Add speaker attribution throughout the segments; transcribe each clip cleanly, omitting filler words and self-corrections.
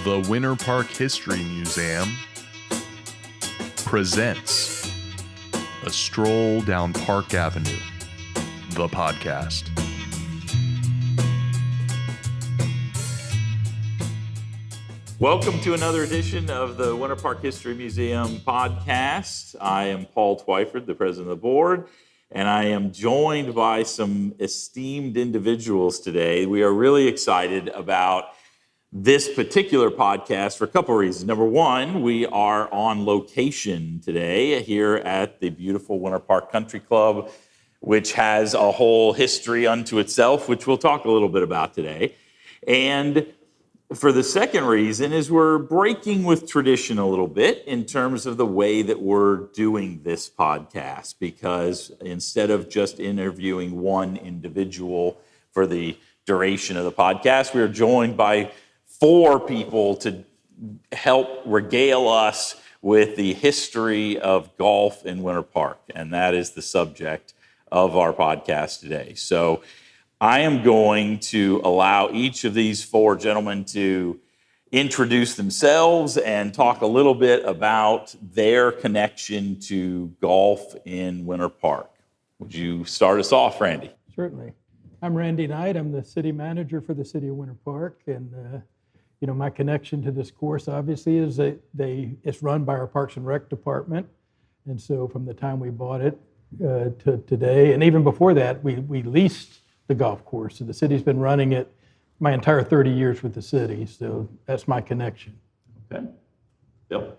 Speaker 1: The Winter Park History Museum presents A Stroll Down Park Avenue, the podcast.
Speaker 2: Welcome to another edition of the Winter Park History Museum podcast. I am Paul Twyford, the president of the board, and I am joined by some esteemed individuals today. We are really excited about this particular podcast for a couple of reasons. Number one, we are on location today here at the beautiful Winter Park Country Club, which has a whole history unto itself, which we'll talk a little bit about today. And for the second reason is we're breaking with tradition a little bit in terms of the way that we're doing this podcast, because instead of just interviewing one individual for the duration of the podcast, we are joined by four people to help regale us with the history of golf in Winter Park, and that is the subject of our podcast today. So I am going to allow each of these four gentlemen to introduce themselves and talk a little bit about their connection to golf in Winter Park. Would you start us off, Randy?
Speaker 3: Certainly. I'm Randy Knight. I'm the city manager for the city of Winter Park, and my connection to this course obviously is that it's run by our Parks and Rec department, and so from the time we bought it to today, and even before that, we leased the golf course. So the city's been running it my entire 30 years with the city, so that's my connection.
Speaker 2: Okay. Bill?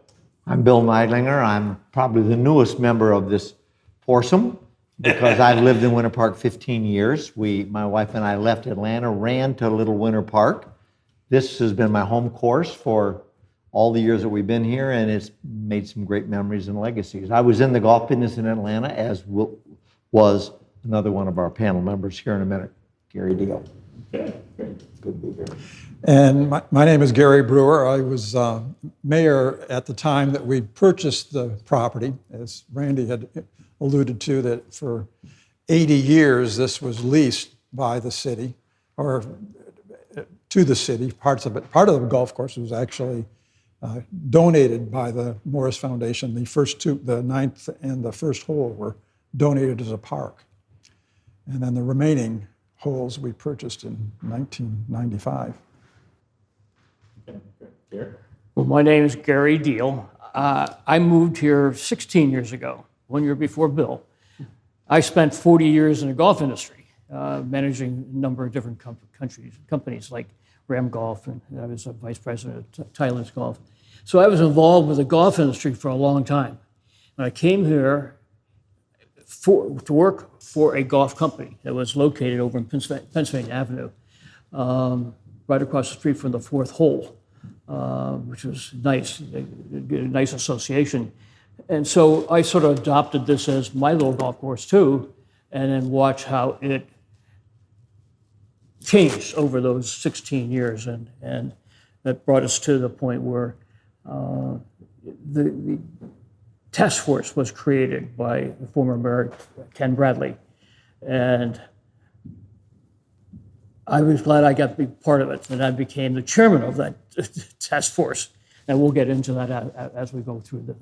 Speaker 4: I'm Bill Neidlinger. I'm probably the newest member of this foursome because I've lived in Winter Park 15 years. My wife and I left Atlanta, ran to Little Winter Park. This has been my home course for all the years that we've been here, and it's made some great memories and legacies. I was in the golf business in Atlanta, as was another one of our panel members here in a minute, Gary Diehl.
Speaker 2: Okay, great. Good to be here.
Speaker 5: And my name is Gary Brewer. I was mayor at the time that we purchased the property, as Randy had alluded to, that for 80 years this was leased by the city, or to the city, parts of it. Part of the golf course was actually donated by the Morris Foundation. The first two, the ninth and the first hole, were donated as a park. And then the remaining holes we purchased in 1995.
Speaker 2: Okay, great. Here.
Speaker 6: Well, my name is Gary Diehl. I moved here 16 years ago, 1 year before Bill. I spent 40 years in the golf industry, managing a number of different companies like Ram Golf, and I was a vice president at Tyler's Golf. So I was involved with the golf industry for a long time. And I came here to work for a golf company that was located over in Pennsylvania Avenue, right across the street from the fourth hole, which was nice, a nice association. And so I sort of adopted this as my little golf course too, and then watch how it changed over those 16 years, and that brought us to the point where the task force was created by the former mayor, Ken Bradley, and I was glad I got to be part of it, and I became the chairman of that task force, and we'll get into that as we go through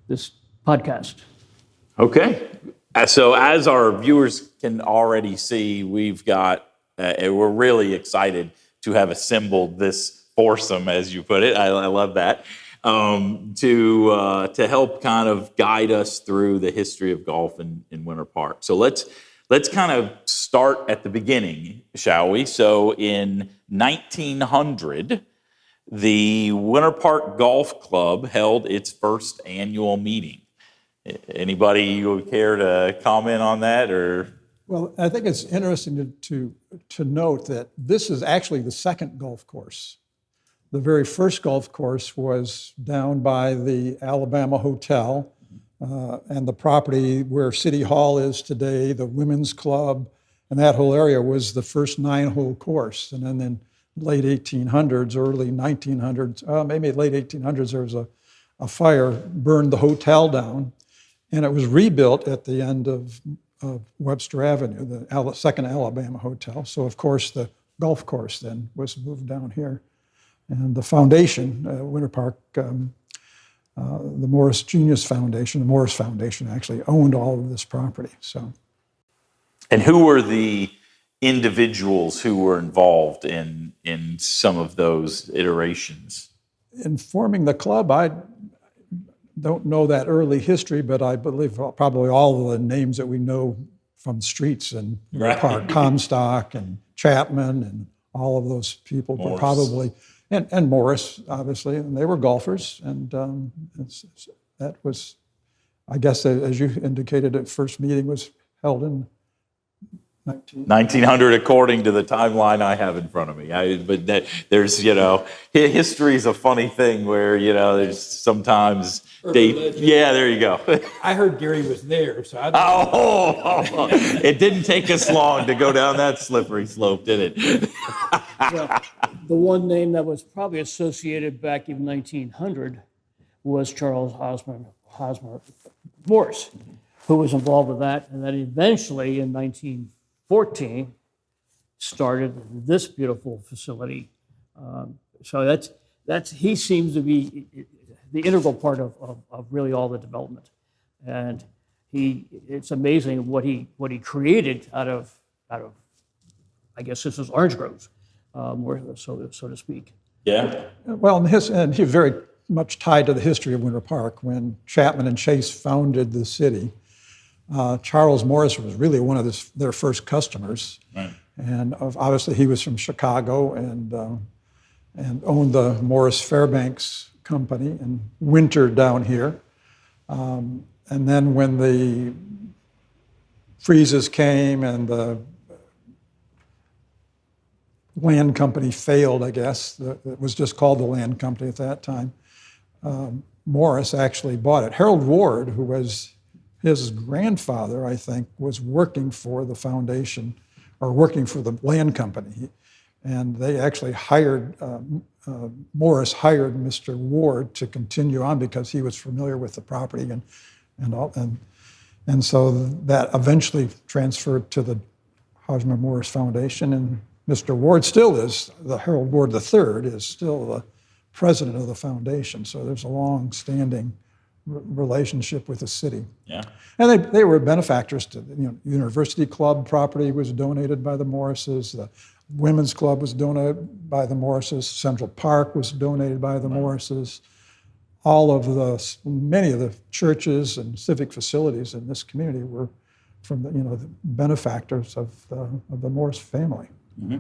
Speaker 6: this podcast.
Speaker 2: Okay. So as our viewers can already see, we've got, we're really excited to have assembled this foursome, as you put it. I love that, to help kind of guide us through the history of golf in Winter Park. So let's kind of start at the beginning, shall we? So in 1900, the Winter Park Golf Club held its first annual meeting. Anybody who would care to comment on that, or?
Speaker 5: Well, I think it's interesting to note that this is actually the second golf course. The very first golf course was down by the Alabama Hotel, and the property where City Hall is today, the Women's Club, and that whole area was the first 9-hole course. And then in late 1800s, early 1900s, maybe late 1800s, there was a fire, burned the hotel down. And it was rebuilt at the end of Webster Avenue, the second Alabama Hotel. So, of course, the golf course then was moved down here. And the foundation, Winter Park, the Morris Genius Foundation, the Morris Foundation actually owned all of this property. So,
Speaker 2: And who were the individuals who were involved in some of those iterations?
Speaker 5: in forming the club, I don't know that early history, but I believe probably all of the names that we know from streets in Winter Park, Comstock and Chapman and all of those people were probably, and Morris, obviously, and they were golfers. And that was, I guess, as you indicated, the first meeting was held in
Speaker 2: 1900, according to the timeline I have in front of me. There's, history is a funny thing where, there's sometimes yeah, there you go.
Speaker 3: I heard Gary was there, so I don't
Speaker 2: It didn't take us long to go down that slippery slope, did it?
Speaker 6: Well, the one name that was probably associated back in 1900 was Charles Hosmer Morse, who was involved with that, and then eventually in 1914 started this beautiful facility. So that's he seems to be the integral part of really all the development, and it's amazing what he created out of I guess this is orange groves, more so to speak.
Speaker 2: Yeah.
Speaker 5: Well, and he's very much tied to the history of Winter Park. When Chapman and Chase founded the city, Charles Morris was really one of their first customers.
Speaker 2: Right.
Speaker 5: And obviously he was from Chicago and owned the Morris Fairbanks Company and wintered down here. And then when the freezes came and the land company failed, I guess, it was just called the land company at that time, Morris actually bought it. Harold Ward, who was his grandfather, I think, was working for the foundation or working for the land company. And they actually Morris hired Mr. Ward to continue on because he was familiar with the property and so that eventually transferred to the Hosmer Morris Foundation. And Mr. Ward still is, the Harold Ward III is still the president of the foundation. So there's a long-standing relationship with the city.
Speaker 2: Yeah.
Speaker 5: And they were benefactors to, University Club property was donated by the Morrises, the Women's Club was donated by the Morrises, Central Park was donated by the Morrises. Many of the churches and civic facilities in this community were from the benefactors of the Morris family.
Speaker 2: Mm-hmm.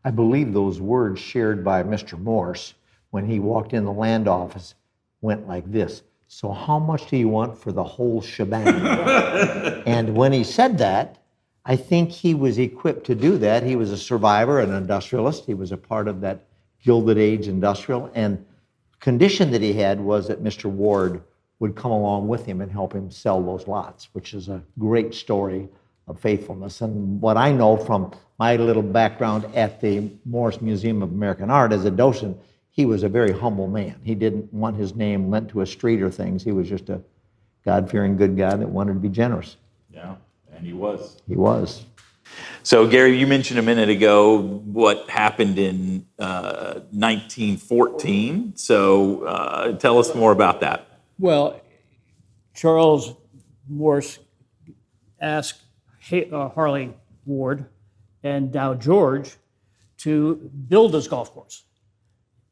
Speaker 4: I believe those words shared by Mr. Morse when he walked in the land office went like this: "So how much do you want for the whole shebang?" And when he said that, I think he was equipped to do that. He was a survivor, an industrialist. He was a part of that Gilded Age industrial. And condition that he had was that Mr. Ward would come along with him and help him sell those lots, which is a great story of faithfulness. And what I know from my little background at the Morris Museum of American Art as a docent, he was a very humble man. He didn't want his name lent to a street or things. He was just a God-fearing good guy that wanted to be generous.
Speaker 2: Yeah, and he was.
Speaker 4: He was.
Speaker 2: So, Gary, you mentioned a minute ago what happened in 1914. So tell us more about that.
Speaker 6: Well, Charles Morse asked Harley Ward and Dow George to build this golf course.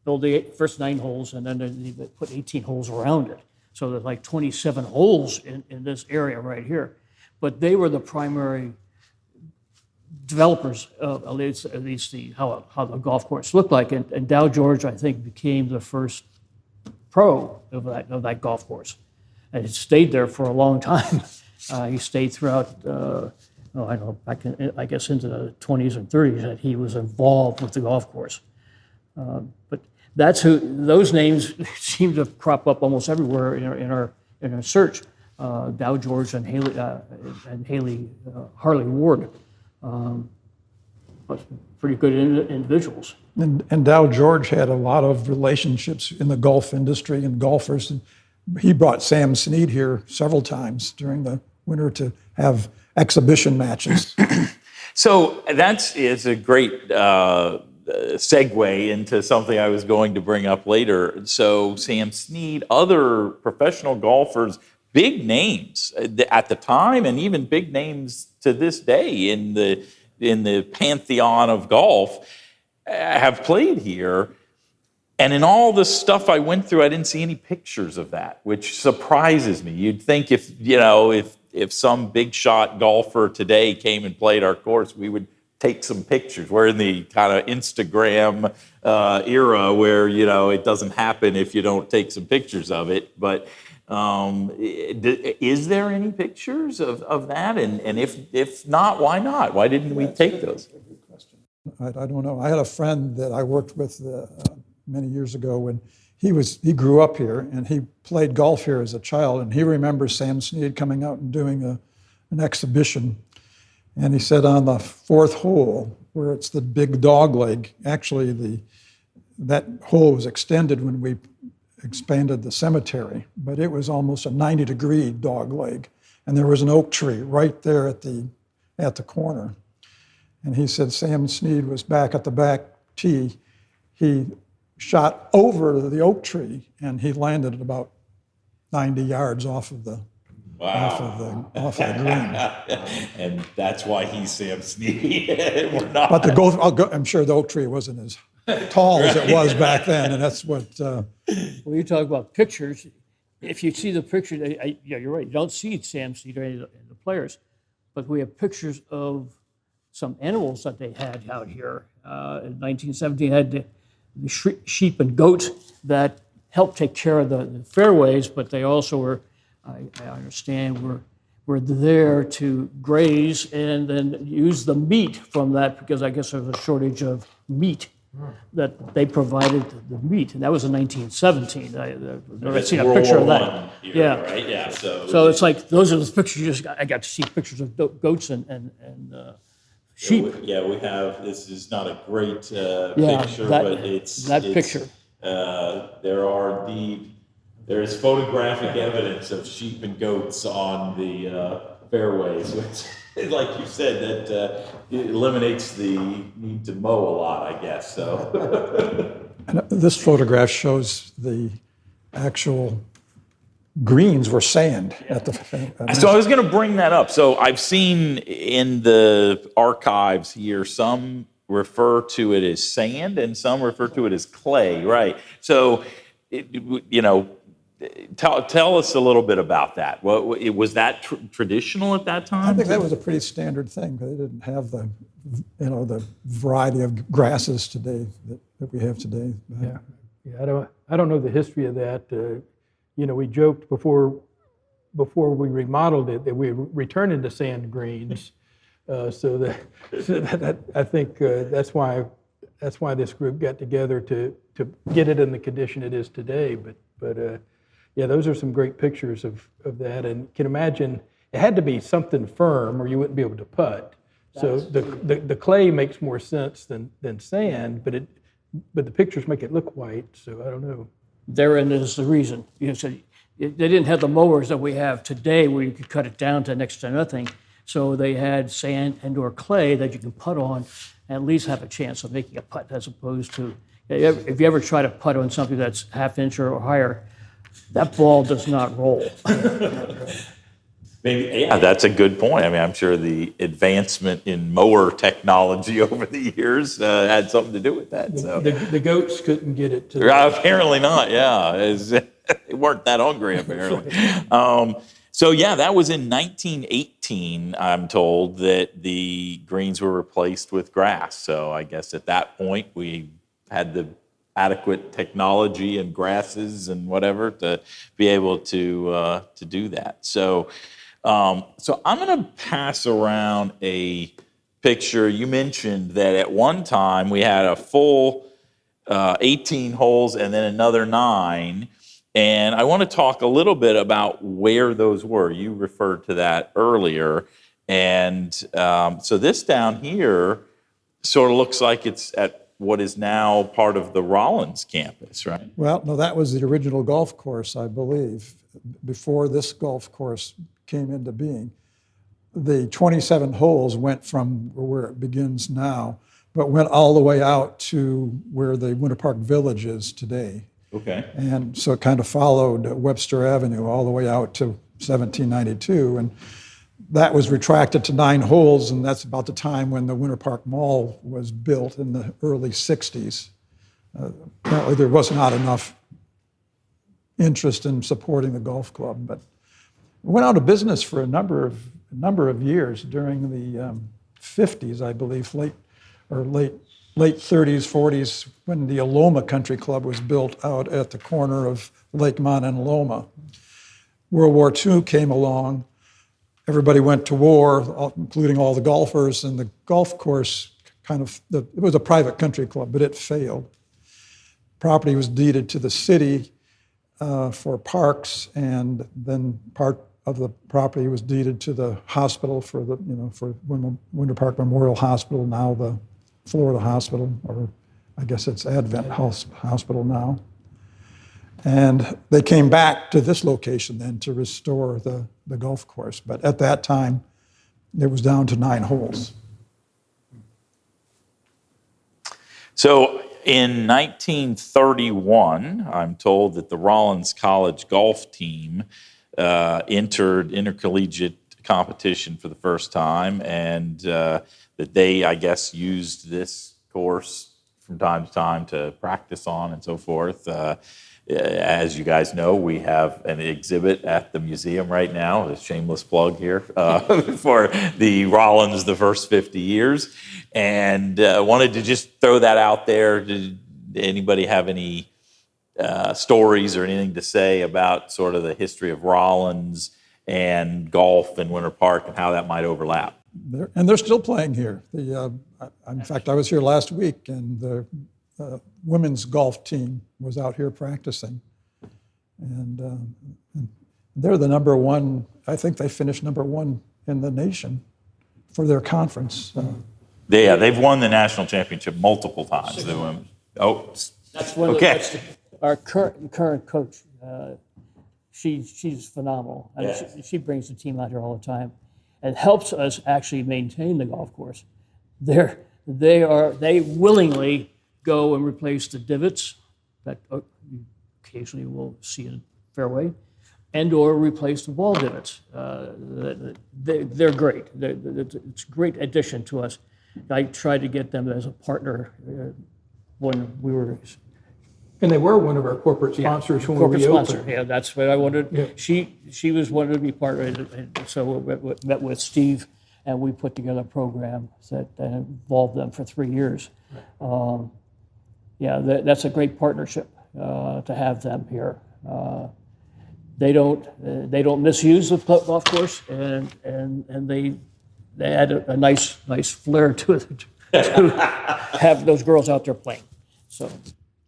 Speaker 6: Build the first 9 holes, and then they put 18 holes around it. So there's like 27 holes in this area right here. But they were the primary developers of at least how the golf course looked like. And Dow George, I think, became the first pro of that golf course. And it stayed there for a long time. He stayed throughout, I guess into the 20s and 30s, that he was involved with the golf course. But that's those names seem to crop up almost everywhere in our search. Dow George and Harley Ward, pretty good individuals.
Speaker 5: And Dow George had a lot of relationships in the golf industry and golfers. And he brought Sam Snead here several times during the winter to have exhibition matches.
Speaker 2: So it's a great segue into something I was going to bring up later. So Sam Snead, other professional golfers, big names at the time, and even big names to this day in the pantheon of golf, have played here. And in all the stuff I went through, I didn't see any pictures of that, which surprises me. You'd think if some big shot golfer today came and played our course, we would take some pictures. We're in the kind of Instagram era where, it doesn't happen if you don't take some pictures of it. But is there any pictures of that? And if not, why not? Why didn't we take those?
Speaker 5: I don't know. I had a friend that I worked with many years ago when he grew up here and he played golf here as a child, and he remembers Sam Snead coming out and doing an exhibition. And he said on the fourth hole, where it's the big dog leg, actually that hole was extended when we expanded the cemetery, but it was almost a 90-degree dog leg. And there was an oak tree right there at the corner. And he said Sam Snead was back at the back tee. He shot over the oak tree and he landed at about 90 yards off of the green.
Speaker 2: And that's why he's Sam Snead. We're not.
Speaker 5: But I'm sure the oak tree wasn't as tall as it was back then, and that's what.
Speaker 6: When you talk about pictures, if you see the picture, you're right. You don't see Sam Snead or any of the players, but we have pictures of some animals that they had out here. In 1917, had the sheep and goats that helped take care of the fairways, but they also were, I understand, were there to graze and then use the meat from that, because I guess there was a shortage of meat, that they provided the meat. And that was in 1917. I've seen a picture of that.
Speaker 2: Here,
Speaker 6: yeah.
Speaker 2: Right? Yeah.
Speaker 6: So it's like, those are the pictures I got to see pictures of goats and sheep.
Speaker 2: Yeah, we have. This is not a great picture, but it's
Speaker 6: picture.
Speaker 2: There is photographic evidence of sheep and goats on the fairways, which, like you said, that it eliminates the need to mow a lot, I guess. So
Speaker 5: And this photograph shows the actual greens were sand at the.
Speaker 2: So I was going to bring that up. So I've seen in the archives here, some refer to it as sand and some refer to it as clay, right? So, tell us a little bit about that. Was that traditional at that time?
Speaker 5: I think that was a pretty standard thing, but they didn't have the variety of grasses today that we have today.
Speaker 3: Yeah. I don't know the history of that. We joked before we remodeled it that we were returning to sand greens. So that I think that's why this group got together to get it in the condition it is today. But those are some great pictures of that, and you can imagine it had to be something firm or you wouldn't be able to putt. So the clay makes more sense than sand, but the pictures make it look white. So I don't know.
Speaker 6: Therein is the reason. So they didn't have the mowers that we have today where you could cut it down to next to nothing. So they had sand and or clay that you can putt on and at least have a chance of making a putt, as opposed to, if you ever try to putt on something that's half-inch or higher, that ball does not roll.
Speaker 2: Maybe, yeah, that's a good point. I mean, I'm sure the advancement in mower technology over the years had something to do with that. So
Speaker 3: The goats couldn't get it to
Speaker 2: apparently not. Yeah, they weren't that hungry apparently. So that was in 1918. I'm told that the greens were replaced with grass. So I guess at that point we had the adequate technology and grasses and whatever to be able to do that. So I'm going to pass around a picture. You mentioned that at one time we had a full 18 holes and then another 9. And I want to talk a little bit about where those were. You referred to that earlier. And so this down here sort of looks like it's at what is now part of the Rollins campus, right?
Speaker 5: Well, no, that was the original golf course, I believe, before this golf course came into being. The 27 holes went from where it begins now, but went all the way out to where the Winter Park Village is today.
Speaker 2: Okay.
Speaker 5: And so it kind of followed Webster Avenue all the way out to 1792. And that was retracted to 9 holes, and that's about the time when the Winter Park Mall was built in the early 60s. Apparently there was not enough interest in supporting the golf club, but it went out of business for a number of years during the 50s, I believe, late 30s, 40s, when the Aloma Country Club was built out at the corner of Lakemont and Aloma. World War II came along. Everybody went to war, including all the golfers, and the golf course it was a private country club, but it failed. Property was deeded to the city for parks, and then part of the property was deeded to the hospital for Winter Park Memorial Hospital, now the Florida Hospital, or I guess it's Advent Hospital now. And they came back to this location then to restore the golf course. But at that time, it was down to 9 holes.
Speaker 2: So in 1931, I'm told that the Rollins College golf team entered intercollegiate competition for the first time, and that they, I guess, used this course from time to time to practice on and so forth. As you guys know, we have an exhibit at the museum right now, a shameless plug here, for the Rollins, the first 50 years. And wanted to just throw that out there. Did anybody have any stories or anything to say about sort of the history of Rollins and golf in Winter Park and how that might overlap?
Speaker 5: They're still playing here. In fact, I was here last week, and the women's golf team was out here practicing. And they're the number one, I think they finished number 1 in the nation for their conference.
Speaker 2: They've won the national championship multiple times.
Speaker 6: That's one
Speaker 2: okay.
Speaker 6: Our current coach. She's phenomenal. I mean, she brings the team out here all the time, and helps us actually maintain the golf course. They willingly go and replace the divots that you occasionally will see in fairway, and or replace the ball divots. They're great. It's a great addition to us. I tried to get them as a partner when we were.
Speaker 3: And they were one of our corporate sponsors when we reopened.
Speaker 6: Sponsor. Yeah, that's what I wanted. Yeah. She was wanted to be part of it, and so we met with Steve, and we put together a program that involved them for 3 years. That's a great partnership to have them here. They don't misuse the golf course, and they add a nice flair to it to have those girls out there playing. So.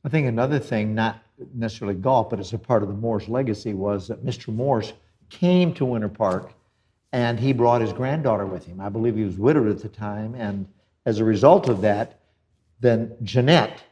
Speaker 4: I think another thing, not necessarily golf, but as a part of the Morse legacy, was that Mr. Morse came to Winter Park, and he brought his granddaughter with him. I believe he was widowed at the time, and as a result of that, then Jeanette,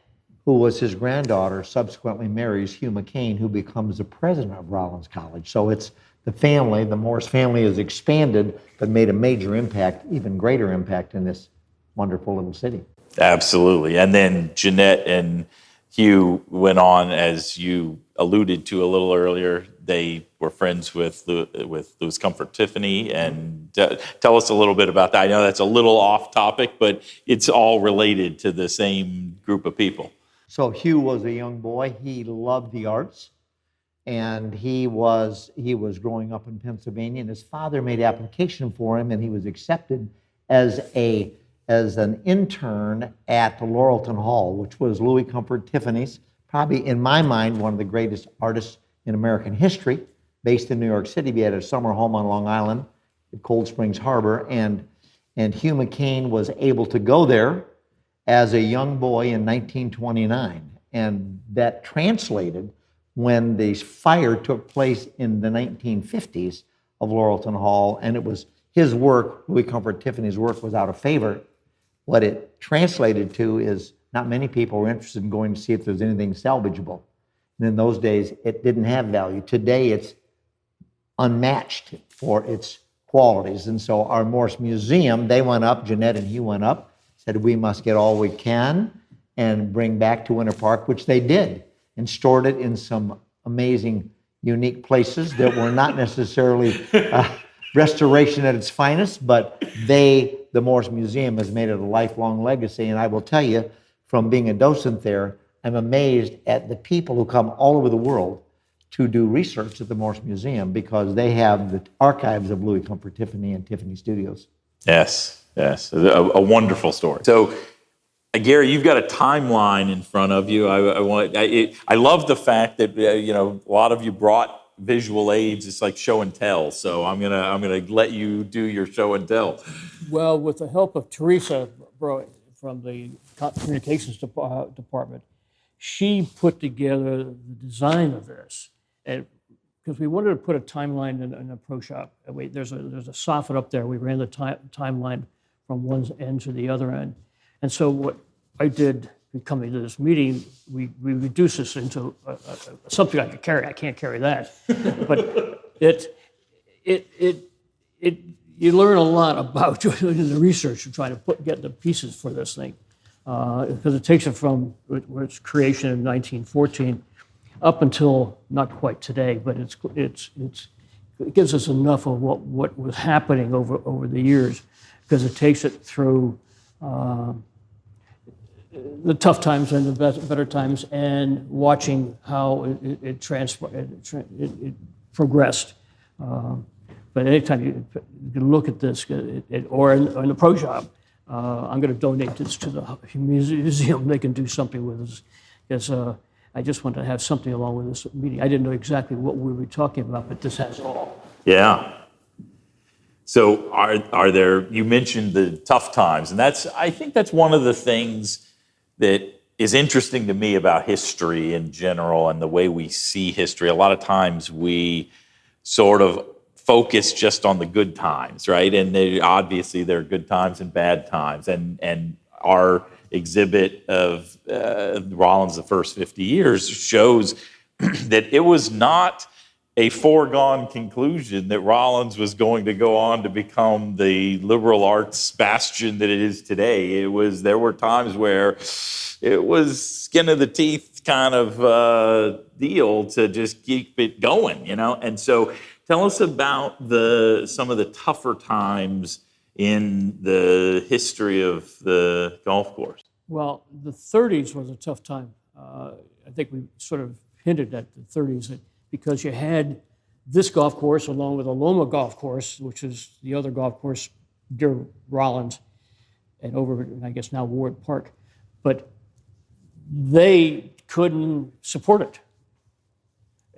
Speaker 4: who was his granddaughter, subsequently marries Hugh McCain, who becomes the president of Rollins College. So it's the family, the Morse family has expanded, but made a major impact, even greater impact in this wonderful little city.
Speaker 2: Absolutely. And then Jeanette and Hugh went on, as you alluded to a little earlier. They were friends with Louis Comfort Tiffany, and tell us a little bit about that. I know that's a little off topic, but it's all related to the same group of people.
Speaker 4: So Hugh was a young boy. He loved the arts, and he was growing up in Pennsylvania, and his father made application for him, and he was accepted as an intern at the Laurelton Hall, which was Louis Comfort Tiffany's, probably in my mind, one of the greatest artists in American history, based in New York City. He had a summer home on Long Island at Cold Springs Harbor, and Hugh McCain was able to go there as a young boy in 1929. And that translated when the fire took place in the 1950s of Laurelton Hall, and it was his work, Louis Comfort Tiffany's work, was out of favor. What it translated to is not many people were interested in going to see if there's anything salvageable. And in those days, it didn't have value. Today, it's unmatched for its qualities. And so our Morse Museum, they went up, Jeanette and Hugh went up, said we must get all we can and bring back to Winter Park, which they did, and stored it in some amazing, unique places that were not necessarily restoration at its finest, but the Morse Museum has made it a lifelong legacy. And I will tell you, from being a docent there, I'm amazed at the people who come all over the world to do research at the Morse Museum because they have the archives of Louis Comfort Tiffany and Tiffany Studios.
Speaker 2: Yes, a wonderful story. So, Gary, you've got a timeline in front of you. I love the fact that a lot of you brought visual aids. It's like show and tell. So I'm gonna let you do your show and tell.
Speaker 6: Well, with the help of Teresa Brewer from the communications department, she put together the design of this, and because we wanted to put a timeline in a pro shop. There's a soffit up there. We ran the timeline from one end to the other end, and so what I did coming to this meeting, we reduced this into something I could carry. I can't carry that, but you learn a lot about doing the research and trying to get the pieces for this thing, because it takes it from its creation in 1914 up until not quite today, but it gives us enough of what was happening over the years, because it takes it through the tough times and the better times, and watching how it progressed. But anytime you look at this, or in the pro shop, I'm going to donate this to the museum. They can do something with this, because I just want to have something along with this meeting. I didn't know exactly what we were talking about, but this has it all.
Speaker 2: Yeah. So are there? You mentioned the tough times, and I think that's one of the things that is interesting to me about history in general and the way we see history. A lot of times we sort of focus just on the good times, right? And obviously there are good times and bad times. And our exhibit of Rollins, the first 50 years, shows that it was not a foregone conclusion that Rollins was going to go on to become the liberal arts bastion that it is today. There were times where it was skin of the teeth kind of deal to just keep it going, And so tell us about some of the tougher times in the history of the golf course.
Speaker 6: Well, the 30s was a tough time. I think we sort of hinted at the 30s, because you had this golf course along with the Loma Golf Course, which is the other golf course near Rollins, and over, I guess, now Ward Park. But they couldn't support it.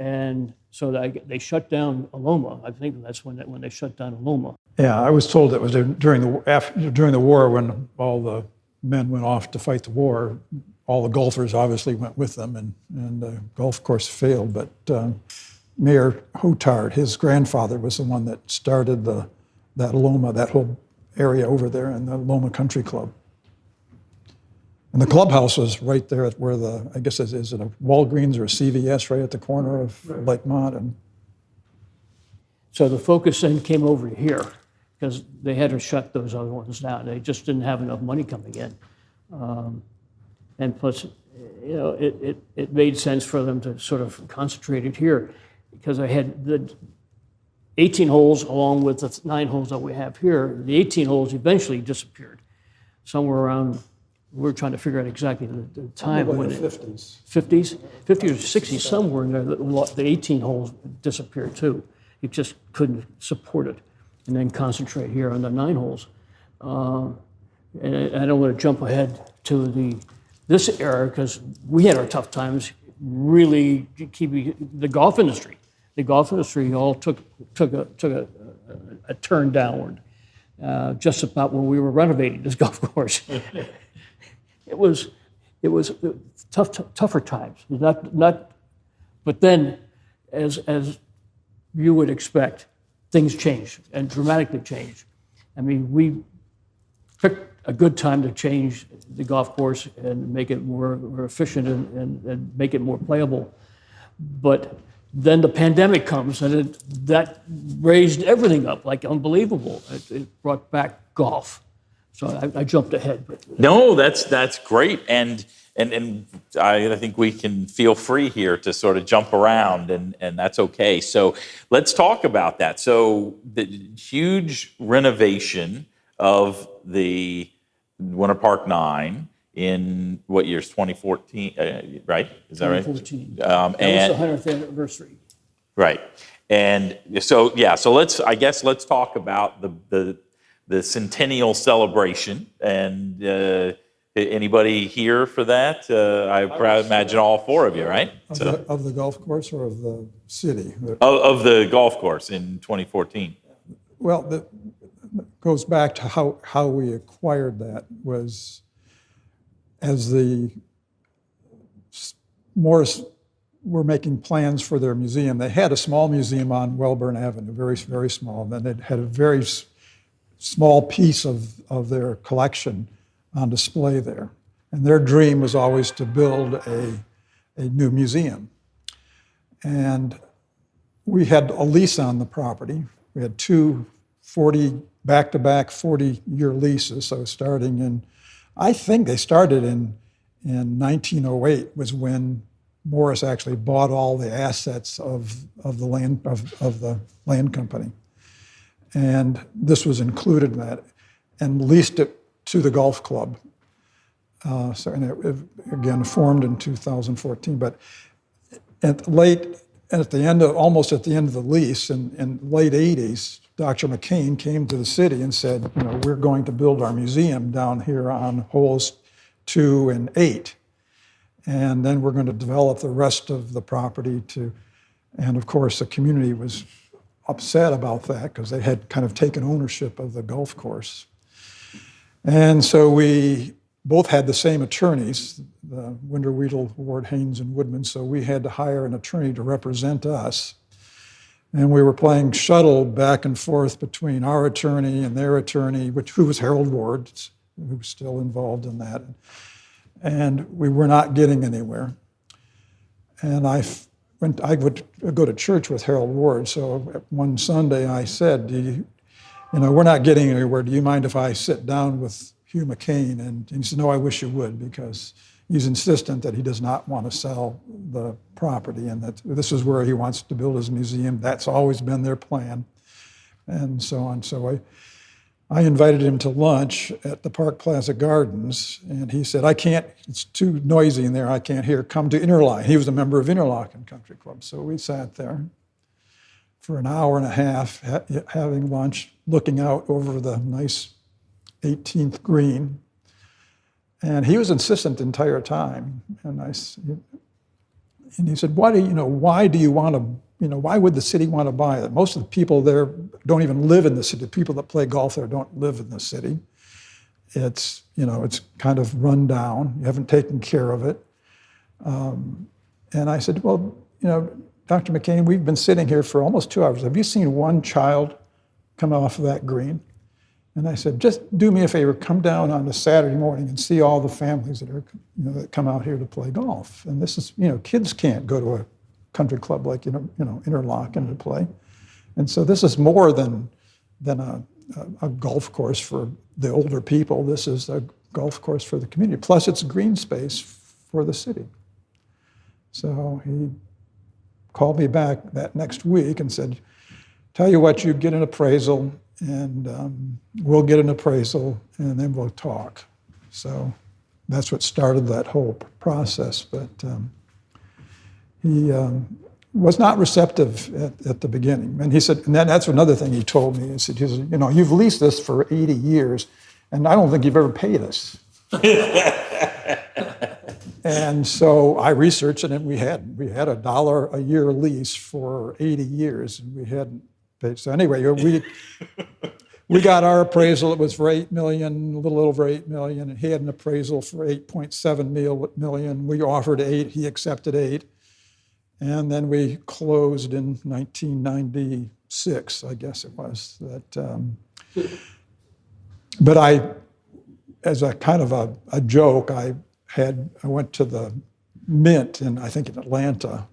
Speaker 6: And so they shut down Loma. I think that's when they shut down Loma.
Speaker 5: Yeah, I was told it was during the war, when all the men went off to fight the war. All the golfers obviously went with them, and the golf course failed. But Mayor Hotard, his grandfather, was the one that started that Loma, that whole area over there, in the Loma Country Club. And the clubhouse was right there at where I guess, is it a Walgreens or a CVS, right at the corner of Lakemont? And
Speaker 6: so the focus then came over here, because they had to shut those other ones down. They just didn't have enough money coming in. And plus, it made sense for them to sort of concentrate it here, because I had the 18 holes along with the 9 holes that we have here. The 18 holes eventually disappeared. Somewhere around, we're trying to figure out exactly the time.
Speaker 5: When the 50s.
Speaker 6: 50s or 60s, somewhere in there, the 18 holes disappeared too. You just couldn't support it. And then concentrate here on the 9 holes. And I don't want to jump ahead to this era, because we had our tough times really keeping the golf industry. The golf industry all took a turn downward just about when we were renovating this golf course. It was tougher times. But then, as you would expect, things changed and dramatically changed. I mean, we picked a good time to change the golf course and make it more efficient and make it more playable. But then the pandemic comes, and that raised everything up like unbelievable. It brought back golf. So I jumped ahead. But
Speaker 2: No, that's great, and I think we can feel free here to sort of jump around, and that's okay. So let's talk about that. So the huge renovation of the Winter Park 9 in what year? 2014, right? Is that right?
Speaker 6: 2014.
Speaker 2: And
Speaker 6: That was the 100th anniversary.
Speaker 2: right, and so yeah, so let's talk about the centennial celebration. And anybody here for that? I imagine all four of you, right?
Speaker 5: Of the golf course or of the city?
Speaker 2: Of the golf course in 2014.
Speaker 5: Well, that goes back to how we acquired that was as the Morris were making plans for their museum. They had a small museum on Welburn Avenue, very, very small. Then they had a very small piece of their collection on display there. And their dream was always to build a new museum. And we had a lease on the property. We had two back-to-back 40-year leases. So starting in, I think they started in 1908 was when Morris actually bought all the assets of the land company. And this was included in that, and leased it to the golf club. And it again formed in 2014. But almost at the end of the lease, in late 80s, Dr. McCain came to the city and said, we're going to build our museum down here on holes 2 and 8. And then we're going to develop the rest of the property and of course the community was upset about that because they had kind of taken ownership of the golf course. And so we both had the same attorneys, Winder, Weedle, Ward, Haynes, and Woodman, so we had to hire an attorney to represent us. And we were playing shuttle back and forth between our attorney and their attorney, who was Harold Ward, who was still involved in that. And we were not getting anywhere. And I would go to church with Harold Ward, so one Sunday I said, we're not getting anywhere. Do you mind if I sit down with Hugh McCain? And he said, no, I wish you would, because he's insistent that he does not want to sell the property and that this is where he wants to build his museum. That's always been their plan, and so on. So I invited him to lunch at the Park Plaza Gardens, and he said, I can't, it's too noisy in there, I can't hear, come to Interlochen. He was a member of Interlochen Country Club. So we sat there for an hour and a half having lunch, looking out over the nice 18th green. And he was insistent the entire time. And he said, why do you want to, why would the city want to buy it? Most of the people there don't even live in the city. The people that play golf there don't live in the city. It's, it's kind of run down. You haven't taken care of it. And I said, well, Dr. McCain, we've been sitting here for almost 2 hours. Have you seen one child come off of that green? And I said, just do me a favor, come down on a Saturday morning and see all the families that come out here to play golf. And this is, kids can't go to a country club like, Interlochen to play. And so this is more than a golf course for the older people. This is a golf course for the community. Plus it's green space for the city. So he called me back that next week and said, tell you what, you get an appraisal and we'll get an appraisal and then we'll talk. So that's what started that whole process. But he was not receptive at the beginning. And he said, and that's another thing he told me. He said, you've leased this for 80 years and I don't think you've ever paid us. And so I researched it, and we had $1 a year lease for 80 years, and we hadn't paid. So anyway, we got our appraisal. It was for $8 million, a little over $8 million, and he had an appraisal for $8.7 million. We offered $8 million, he accepted $8 million, and then we closed in 1996, I guess it was. But as a kind of a joke, I went to the Mint in Atlanta,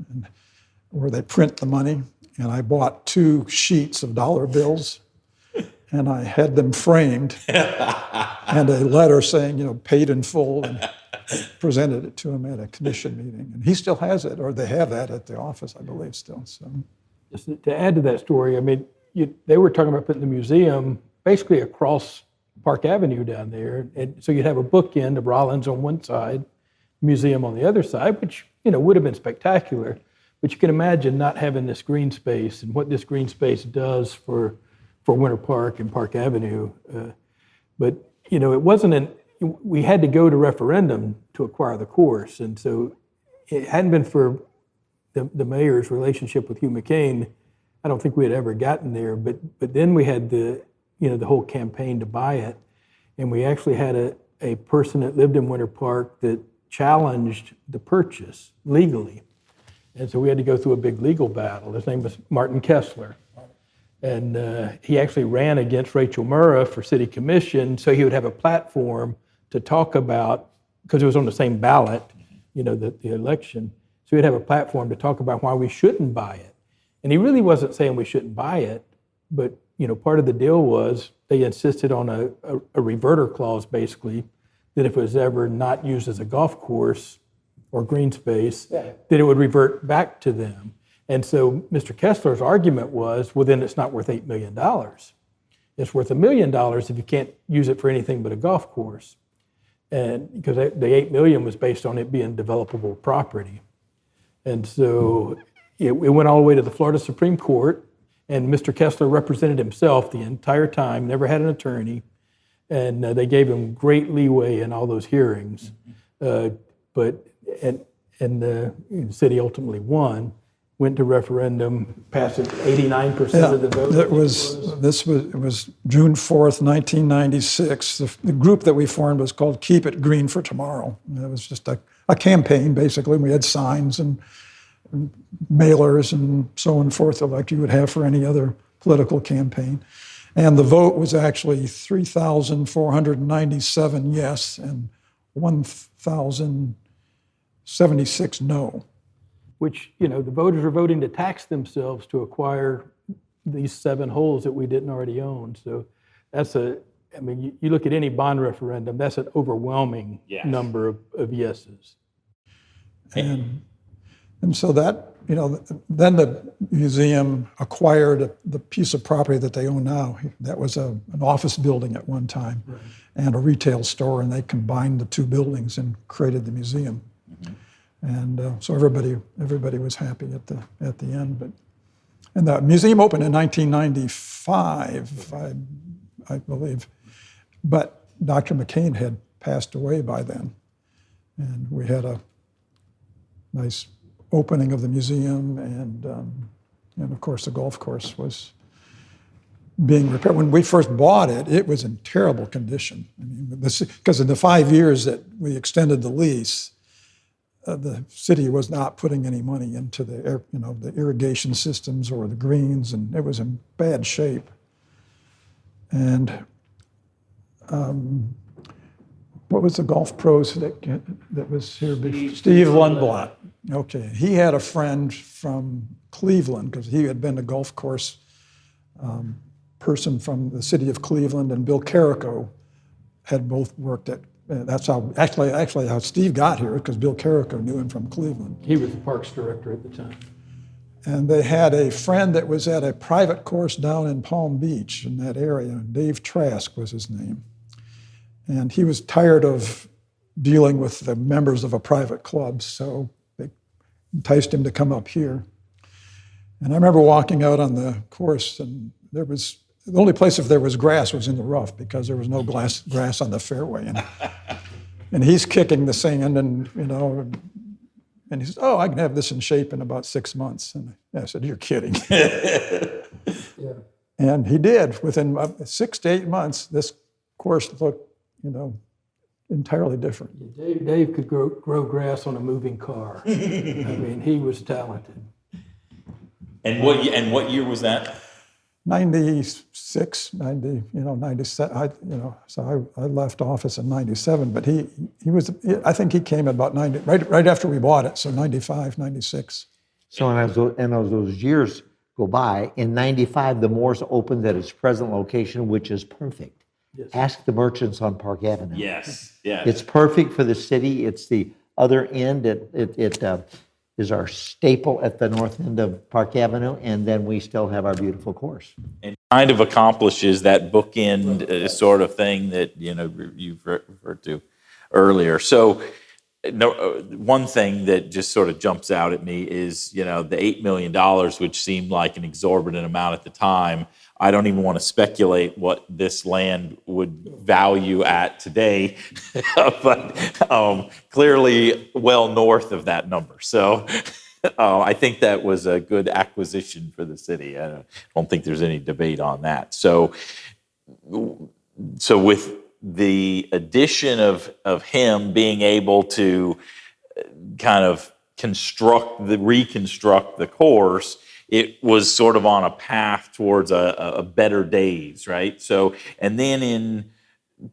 Speaker 5: where they print the money, and I bought 2 sheets of dollar bills, and I had them framed and a letter saying, paid in full, and presented it to him at a commission meeting. And he still has it, or they have that at the office, I believe, still. So,
Speaker 3: Just to add to that story, I mean, they were talking about putting the museum basically across Park Avenue down there. And so you'd have a bookend of Rollins on one side, museum on the other side, which, would have been spectacular. But you can imagine not having this green space and what this green space does for Winter Park and Park Avenue. But, it wasn't we had to go to referendum to acquire the course. And so it hadn't been for the mayor's relationship with Hugh McCain, I don't think we had ever gotten there. But then we had the whole campaign to buy it. And we actually had a person that lived in Winter Park that challenged the purchase legally. And so we had to go through a big legal battle. His name was Martin Kessler. And he actually ran against Rachel Murrah for city commission, so he would have a platform to talk about, because it was on the same ballot, the election. So he'd have a platform to talk about why we shouldn't buy it. And he really wasn't saying we shouldn't buy it, but part of the deal was they insisted on a reverter clause, basically, that if it was ever not used as a golf course or green space, that it would revert back to them. And so Mr. Kessler's argument was, well, then it's not worth $8 million. It's worth $1 million if you can't use it for anything but a golf course. And because the $8 million was based on it being developable property. And so it went all the way to the Florida Supreme Court, and Mr. Kessler represented himself the entire time, never had an attorney, and they gave him great leeway in all those hearings. The city ultimately won, went to referendum, passed it 89% of the vote.
Speaker 5: It was June 4th, 1996. The group that we formed was called Keep It Green for Tomorrow. And it was just a campaign, basically. We had signs and mailers and so on and forth, like you would have for any other political campaign. And the vote was actually 3,497 yes and 1,076 no.
Speaker 3: Which, the voters are voting to tax themselves to acquire these 7 holes that we didn't already own. So that's you look at any bond referendum, that's an overwhelming number of yeses.
Speaker 5: And so that, then the museum acquired the piece of property that they own now. That was an office building at one time, right, and a retail store, and they combined the 2 buildings and created the museum. Mm-hmm. And so everybody was happy at the end. And the museum opened in 1995, I believe. But Dr. McCain had passed away by then, and we had a nice opening of the museum, and of course the golf course was being repaired. When we first bought it, it was in terrible condition. Because in the 5 years that we extended the lease, the city was not putting any money into the irrigation systems or the greens, and it was in bad shape. And what was the golf pros that was here? Steve Lundblad. Okay, he had a friend from Cleveland, because he had been a golf course person from the city of Cleveland, and Bill Carrico had both worked at. That's how actually how Steve got here, because Bill Carrico knew him from Cleveland.
Speaker 3: He was the parks director at the time.
Speaker 5: And they had a friend that was at a private course down in Palm Beach in that area. Dave Trask was his name. And he was tired of dealing with the members of a private club, so they enticed him to come up here. And I remember walking out on the course, and there was the only place if there was grass was in the rough, because there was no grass on the fairway. And he's kicking the sand, and and he says, "Oh, I can have this in shape in about 6 months." And I said, "You're kidding."
Speaker 3: Yeah.
Speaker 5: And he did. Within 6 to 8 months, this course looked, entirely different.
Speaker 3: Dave could grow grass on a moving car. He was talented.
Speaker 2: And what year was that?
Speaker 5: 96, 97. So I left office in 97, but he was. I think he came about 90, right after we bought it. So 95, 96.
Speaker 4: So in those years, go by. In 95, the Moores opened at its present location, which is perfect. Ask the merchants on Park Avenue.
Speaker 2: Yes, yes.
Speaker 4: It's perfect for the city. It's the other end. It is our staple at the north end of Park Avenue, and then we still have our beautiful course.
Speaker 2: And kind of accomplishes that bookend sort of thing that you've referred to earlier. So, one thing that just sort of jumps out at me is the $8 million, which seemed like an exorbitant amount at the time. I don't even want to speculate what this land would value at today, but clearly well north of that number. So I think that was a good acquisition for the city. I don't think there's any debate on that. So with the addition of him being able to kind of reconstruct the course, it was sort of on a path towards a better days, right? So, and then in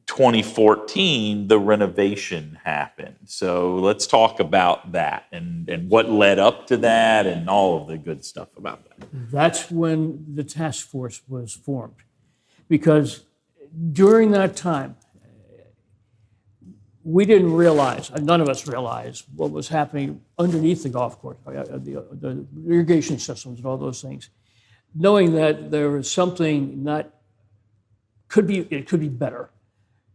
Speaker 2: 2014, the renovation happened. So let's talk about that and what led up to that and all of the good stuff about that.
Speaker 6: That's when the task force was formed. Because during that time, we didn't realize, none of us realized what was happening underneath the golf course, the irrigation systems and all those things. Knowing that there was something it could be better.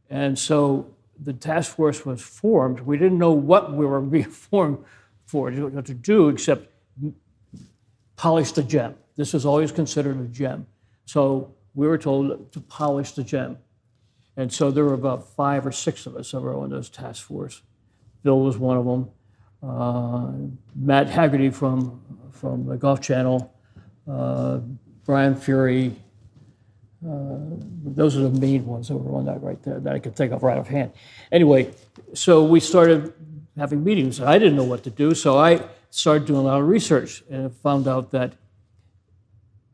Speaker 6: And so the task force was formed. We didn't know what we were being formed for, to do, except polish the gem. This was always considered a gem. So we were told to polish the gem. And so there were about 5 or 6 of us that were on those task force. Bill was one of them. Matt Haggerty from the Golf Channel, Brian Fury. Those are the main ones that were on that right there that I could think of right offhand. Anyway, so we started having meetings. I didn't know what to do, so I started doing a lot of research and found out that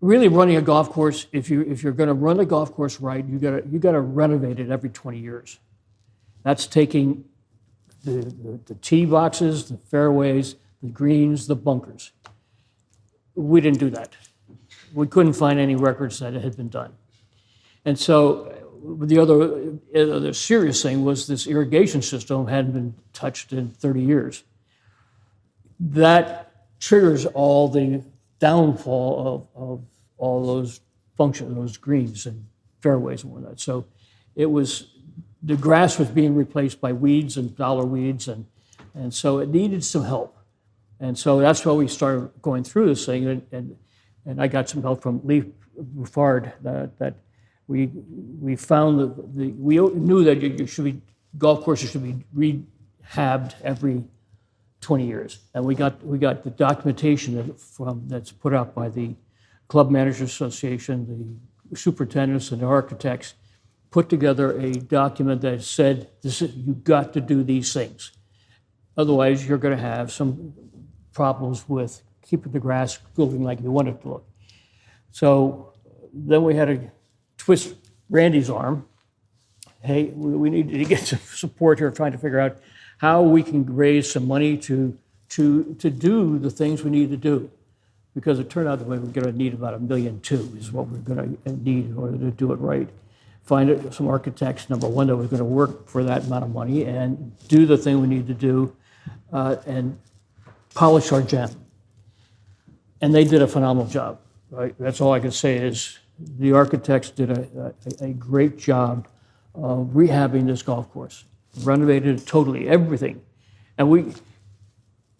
Speaker 6: really running a golf course, if you're going to run a golf course right, you got to renovate it every 20 years. That's taking the tee boxes, the fairways, the greens, the bunkers. We didn't do that. We couldn't find any records that it had been done. And so the other serious thing was this irrigation system hadn't been touched in 30 years. That triggers all the downfall of all those functions, those greens and fairways and whatnot. So the grass was being replaced by weeds and dollar weeds, and so it needed some help. And so that's why we started going through this thing, and I got some help from Lee Buffard that we found we knew that golf courses should be rehabbed every 20 years, and we got the documentation that's put out by the Club Managers Association, the superintendents and the architects, put together a document that said you've got to do these things, otherwise you're going to have some problems with keeping the grass looking like you want it to look. So then we had to twist Randy's arm. Hey, we need to get some support here, trying to figure out how we can raise some money to do the things we need to do. Because it turned out that we're going to need about $1.2 million is what we're going to need in order to do it right. Find some architects, number one, that was going to work for that amount of money and do the thing we need to do and polish our gem. And they did a phenomenal job. Right? That's all I can say is the architects did a great job of rehabbing this golf course, renovated it totally, everything. And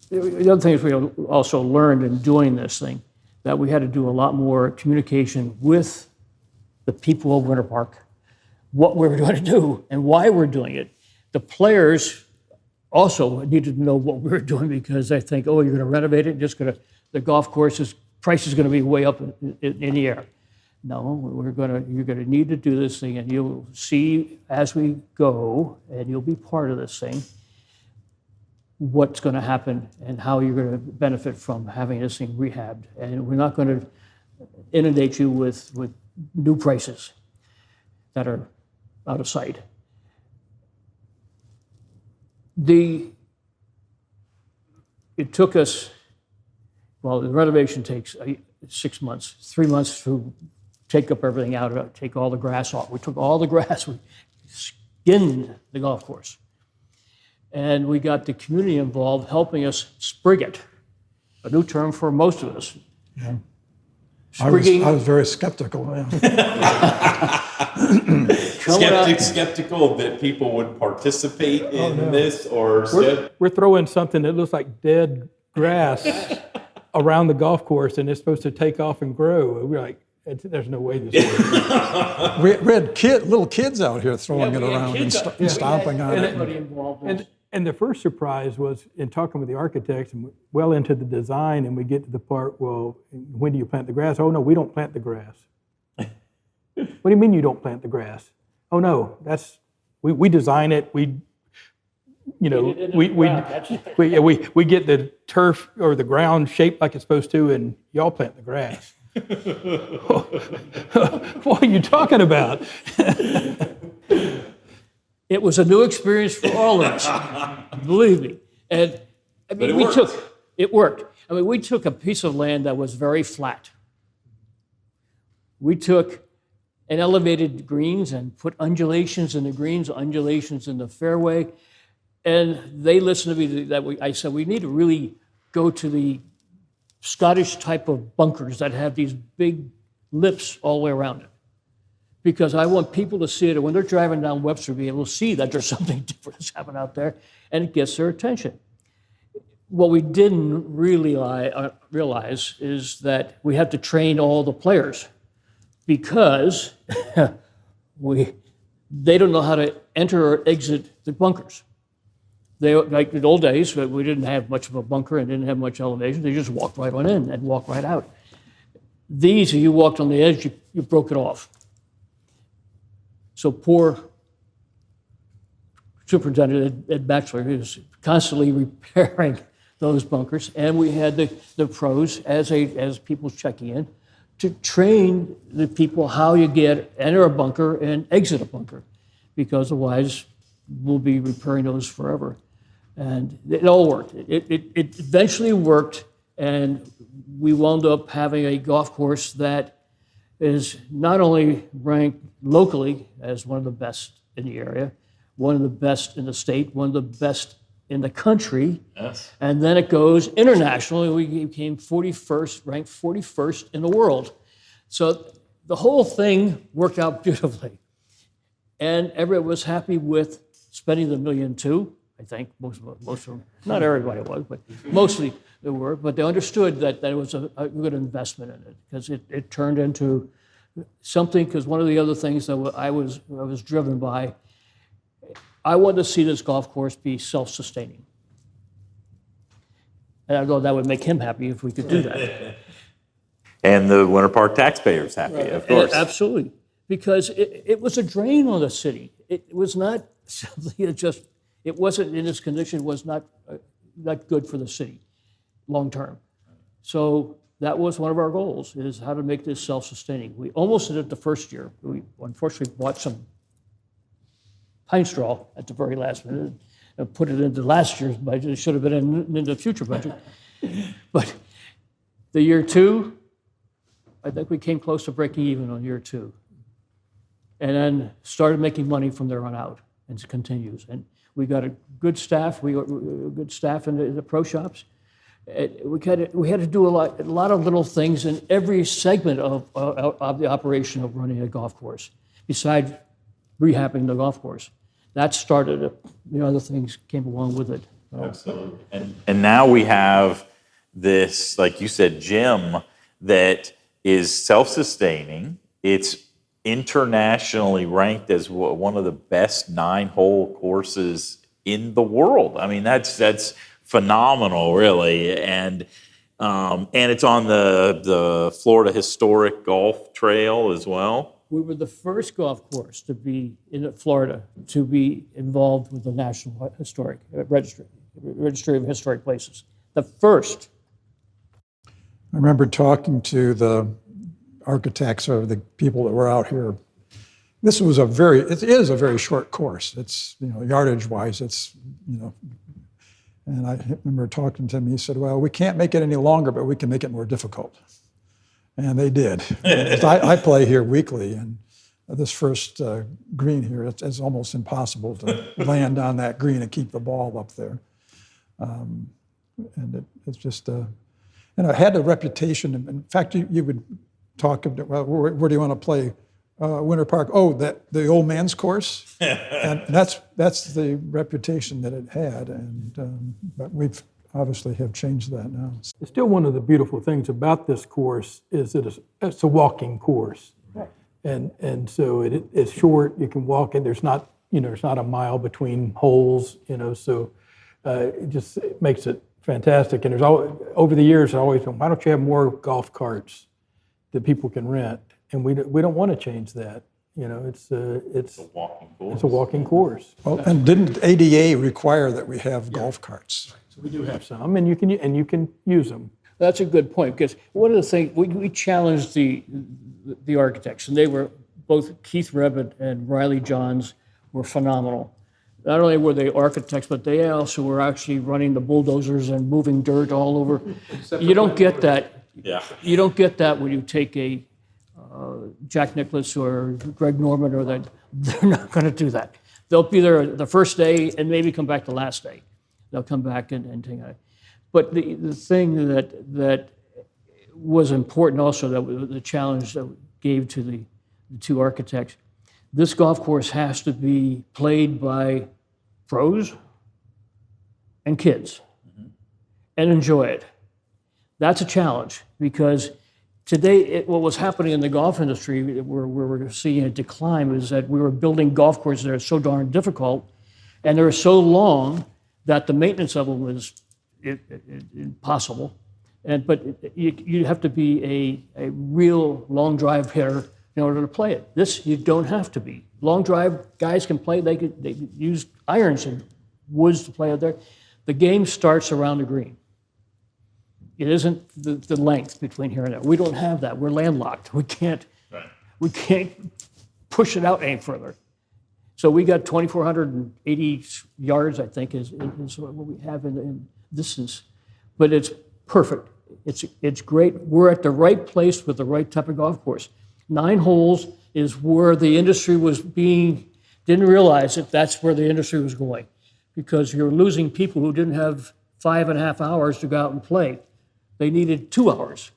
Speaker 6: the other thing is we also learned in doing this thing that we had to do a lot more communication with the people of Winter Park, what we were going to do and why we're doing it. The players also needed to know what we were doing because they think, oh, you're going to renovate it, the golf course's price is going to be way up in the air. No, you're going to need to do this thing, and you'll see as we go, and you'll be part of this thing, what's going to happen and how you're going to benefit from having this thing rehabbed. And we're not going to inundate you with new prices that are out of sight. It took us, Well, the renovation takes 6 months, 3 months to take up everything out, take all the grass off. We took all the grass, we skinned the golf course. And we got the community involved helping us sprig it, a new term for most of us.
Speaker 5: Yeah.
Speaker 6: Sprigging.
Speaker 5: I was very skeptical. Yeah.
Speaker 2: Skeptical that people would participate in this, or
Speaker 3: We're throwing something that looks like dead grass around the golf course, and it's supposed to take off and grow. We're like, there's no way this works.
Speaker 5: We had little kids out here throwing it around and stomping on it.
Speaker 3: And the first surprise was in talking with the architects and well into the design, and we get to the part, well, when do you plant the grass? Oh, no, we don't plant the grass. What do you mean you don't plant the grass? Oh, no, we design it. We get the turf or the ground shaped like it's supposed to, and y'all plant the grass. What are you talking about?
Speaker 6: It was a new experience for all of us, believe me. And I mean, it worked. I mean, we took a piece of land that was very flat. We took and elevated greens and put undulations in the greens, undulations in the fairway. And they listened to me. I said, we need to really go to the Scottish type of bunkers that have these big lips all the way around it. Because I want people to see it, and when they're driving down Webster, be able to see that there's something different that's happening out there, and it gets their attention. What we didn't really realize is that we have to train all the players, because they don't know how to enter or exit the bunkers. Like in the old days, we didn't have much of a bunker and didn't have much elevation. They just walked right on in and walked right out. These, if you walked on the edge, you broke it off. So poor Superintendent Ed Batchelor, who was constantly repairing those bunkers, and we had the pros as people checking in to train the people how you enter a bunker and exit a bunker, because otherwise we'll be repairing those forever. And it all worked. It eventually worked, and we wound up having a golf course that is not only ranked locally as one of the best in the area, one of the best in the state, one of the best in the country.
Speaker 2: Yes.
Speaker 6: And then it goes internationally. We became ranked 41st in the world. So the whole thing worked out beautifully. And everyone was happy with spending the $1.2 million, I think, most of them. Not everybody was, but mostly they were. But they understood that it was a good investment in it, because it turned into something. Because one of the other things that I was driven by, I wanted to see this golf course be self-sustaining. And I thought that would make him happy if we could do that.
Speaker 2: And the Winter Park taxpayers happy, of course.
Speaker 6: Absolutely. Because it was a drain on the city. It was not something that it wasn't in this condition, was not good for the city long term. So that was one of our goals, is how to make this self-sustaining. We almost did it the first year. We unfortunately bought some pine straw at the very last minute and put it into last year's budget. It should have been in the future budget. But the year two, I think we came close to breaking even on year two. And then started making money from there on out, and it continues. And we got a good staff. We got good staff in the pro shops. We had to do a lot of little things in every segment of the operation of running a golf course, besides rehabbing the golf course. That started it. Other things came along with it.
Speaker 2: Absolutely. And now we have this, like you said, gym that is self-sustaining. It's internationally ranked as one of the best 9-hole courses in the world. I mean, that's phenomenal, really. And it's on the Florida Historic Golf Trail as well.
Speaker 6: We were the first golf course to be in Florida to be involved with the National Historic Registry of Historic Places. The first.
Speaker 5: I remember talking to the architects or the people that were out here. It is a very short course. It's, yardage wise, it's, And I remember talking to him, he said, well, we can't make it any longer, but we can make it more difficult. And they did. I play here weekly, and this first green here, it's almost impossible to land on that green and keep the ball up there. And it's just, and it had a reputation. In fact, you would talk about, well, where do you want to play? Winter Park. Oh, the old man's course, and that's the reputation that it had. And but we've obviously have changed that now.
Speaker 3: Still, one of the beautiful things about this course is that it's a walking course, and so it's short. You can walk in. There's not a mile between holes. So it just makes it fantastic. And there's over the years I always thought, why don't you have more golf carts that people can rent? And we don't want to change that. It's a
Speaker 2: walking course.
Speaker 3: It's a walking course.
Speaker 5: Well, and didn't ADA require that we have golf carts?
Speaker 3: So we do have some, and you can use them.
Speaker 6: That's a good point, because one of the things, we challenged the architects, and they were, both Keith Rebb and Riley Johns were phenomenal. Not only were they architects, but they also were actually running the bulldozers and moving dirt all over. You don't get that.
Speaker 2: Yeah.
Speaker 6: You don't get that when you take a Jack Nicklaus or Greg Norman, or that. They're not going to do that. They'll be there the first day and maybe come back the last day. They'll come back and take it. But the thing that was important also, that was the challenge that we gave to the two architects, this golf course has to be played by pros and kids and enjoy it. That's a challenge, because today, what was happening in the golf industry, where we're seeing a decline, is that we were building golf courses that are so darn difficult, and they're so long that the maintenance of them is impossible. But you have to be a real long drive hitter in order to play it. This, you don't have to be. Long drive guys can play. They could use irons and woods to play out there. The game starts around the green. It isn't the length between here and there. We don't have that. We're landlocked. We can't push it out any further. So we got 2,480 yards, I think, is what we have in distance. But it's perfect. It's great. We're at the right place with the right type of golf course. 9 holes is where the industry was didn't realize that that's where the industry was going, because you're losing people who didn't have 5.5 hours to go out and play. They needed 2 hours.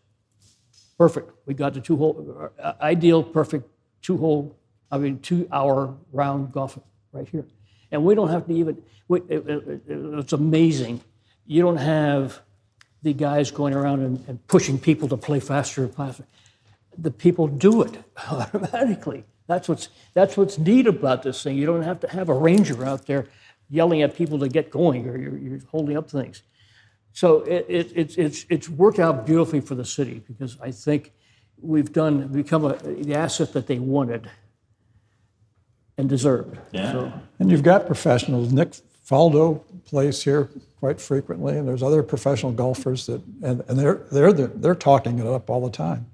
Speaker 6: Perfect. We got the 2-hole, ideal, perfect 2-hour round golf right here. And we don't have to even, it's amazing. You don't have the guys going around and pushing people to play faster and faster. The people do it automatically. That's what's neat about this thing. You don't have to have a ranger out there yelling at people to get going, or you're holding up things. So it's worked out beautifully for the city, because I think we've become the asset that they wanted and deserved.
Speaker 2: Yeah.
Speaker 6: So,
Speaker 5: And you've got professionals. Nick Faldo plays here quite frequently, and there's other professional golfers and they're talking it up all the time.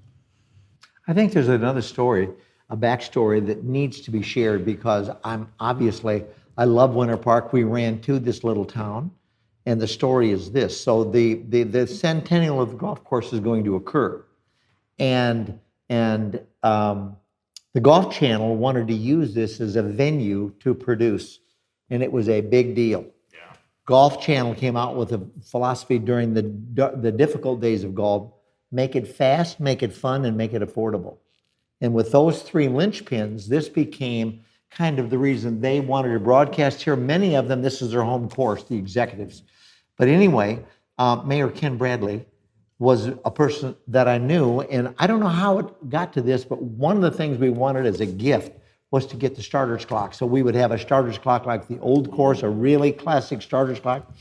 Speaker 4: I think there's another story, a backstory that needs to be shared, because I love Winter Park. We ran to this little town, and the story is this. So the centennial of the golf course is going to occur, and the Golf Channel wanted to use this as a venue to produce, and it was a big deal.
Speaker 2: Yeah.
Speaker 4: Golf Channel came out with a philosophy during the difficult days of golf: make it fast, make it fun, and make it affordable. And with those 3 linchpins, this became kind of the reason they wanted to broadcast here. Many of them, this is their home course, the executives. But anyway, Mayor Ken Bradley was a person that I knew, and I don't know how it got to this, but one of the things we wanted as a gift was to get the starter's clock. So we would have a starter's clock like the old course, a really classic starter's clock.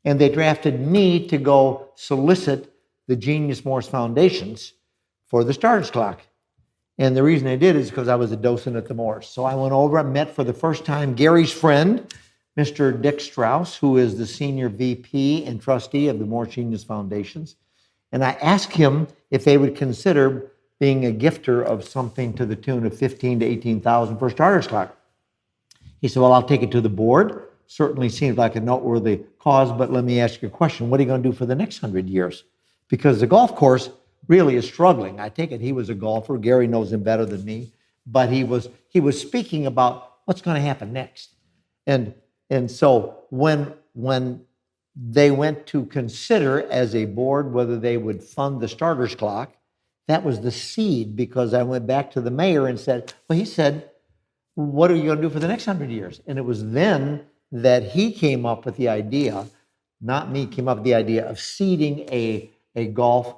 Speaker 4: And they drafted me to go solicit the Genius Morse Foundations for the starter's clock. And the reason I did is because I was a docent at the Morse. So I went over and met for the first time Gary's friend, Mr. Dick Strauss, who is the senior VP and trustee of the Morse Genius Foundations. And I asked him if they would consider being a gifter of something to the tune of $15,000 to $18,000 for a starter's clock. He said, well, I'll take it to the board. Certainly seems like a noteworthy cause, but let me ask you a question. What are you going to do for the next 100 years? Because the golf course really is struggling. I take it he was a golfer. Gary knows him better than me, but he was speaking about what's going to happen next. And so when they went to consider as a board whether they would fund the starter's clock, that was the seed, because I went back to the mayor and said, well, he said, what are you going to do for the next 100 years? And it was then that he came up with the idea, not me, came up with the idea of seeding a golf,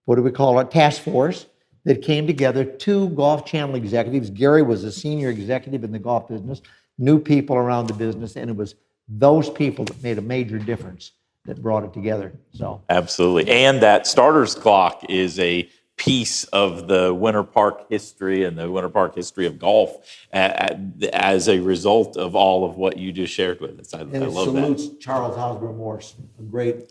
Speaker 4: what do we call it, task force that came together, 2 Golf Channel executives. Gary was a senior executive in the golf business, knew people around the business, and it was those people that made a major difference that brought it together. So
Speaker 2: Absolutely. And that starter's clock is a piece of the Winter Park history and the Winter Park history of golf as a result of all of what you just shared with us. I
Speaker 4: and it
Speaker 2: love
Speaker 4: salutes
Speaker 2: that.
Speaker 4: Charles Osborne Morse, a great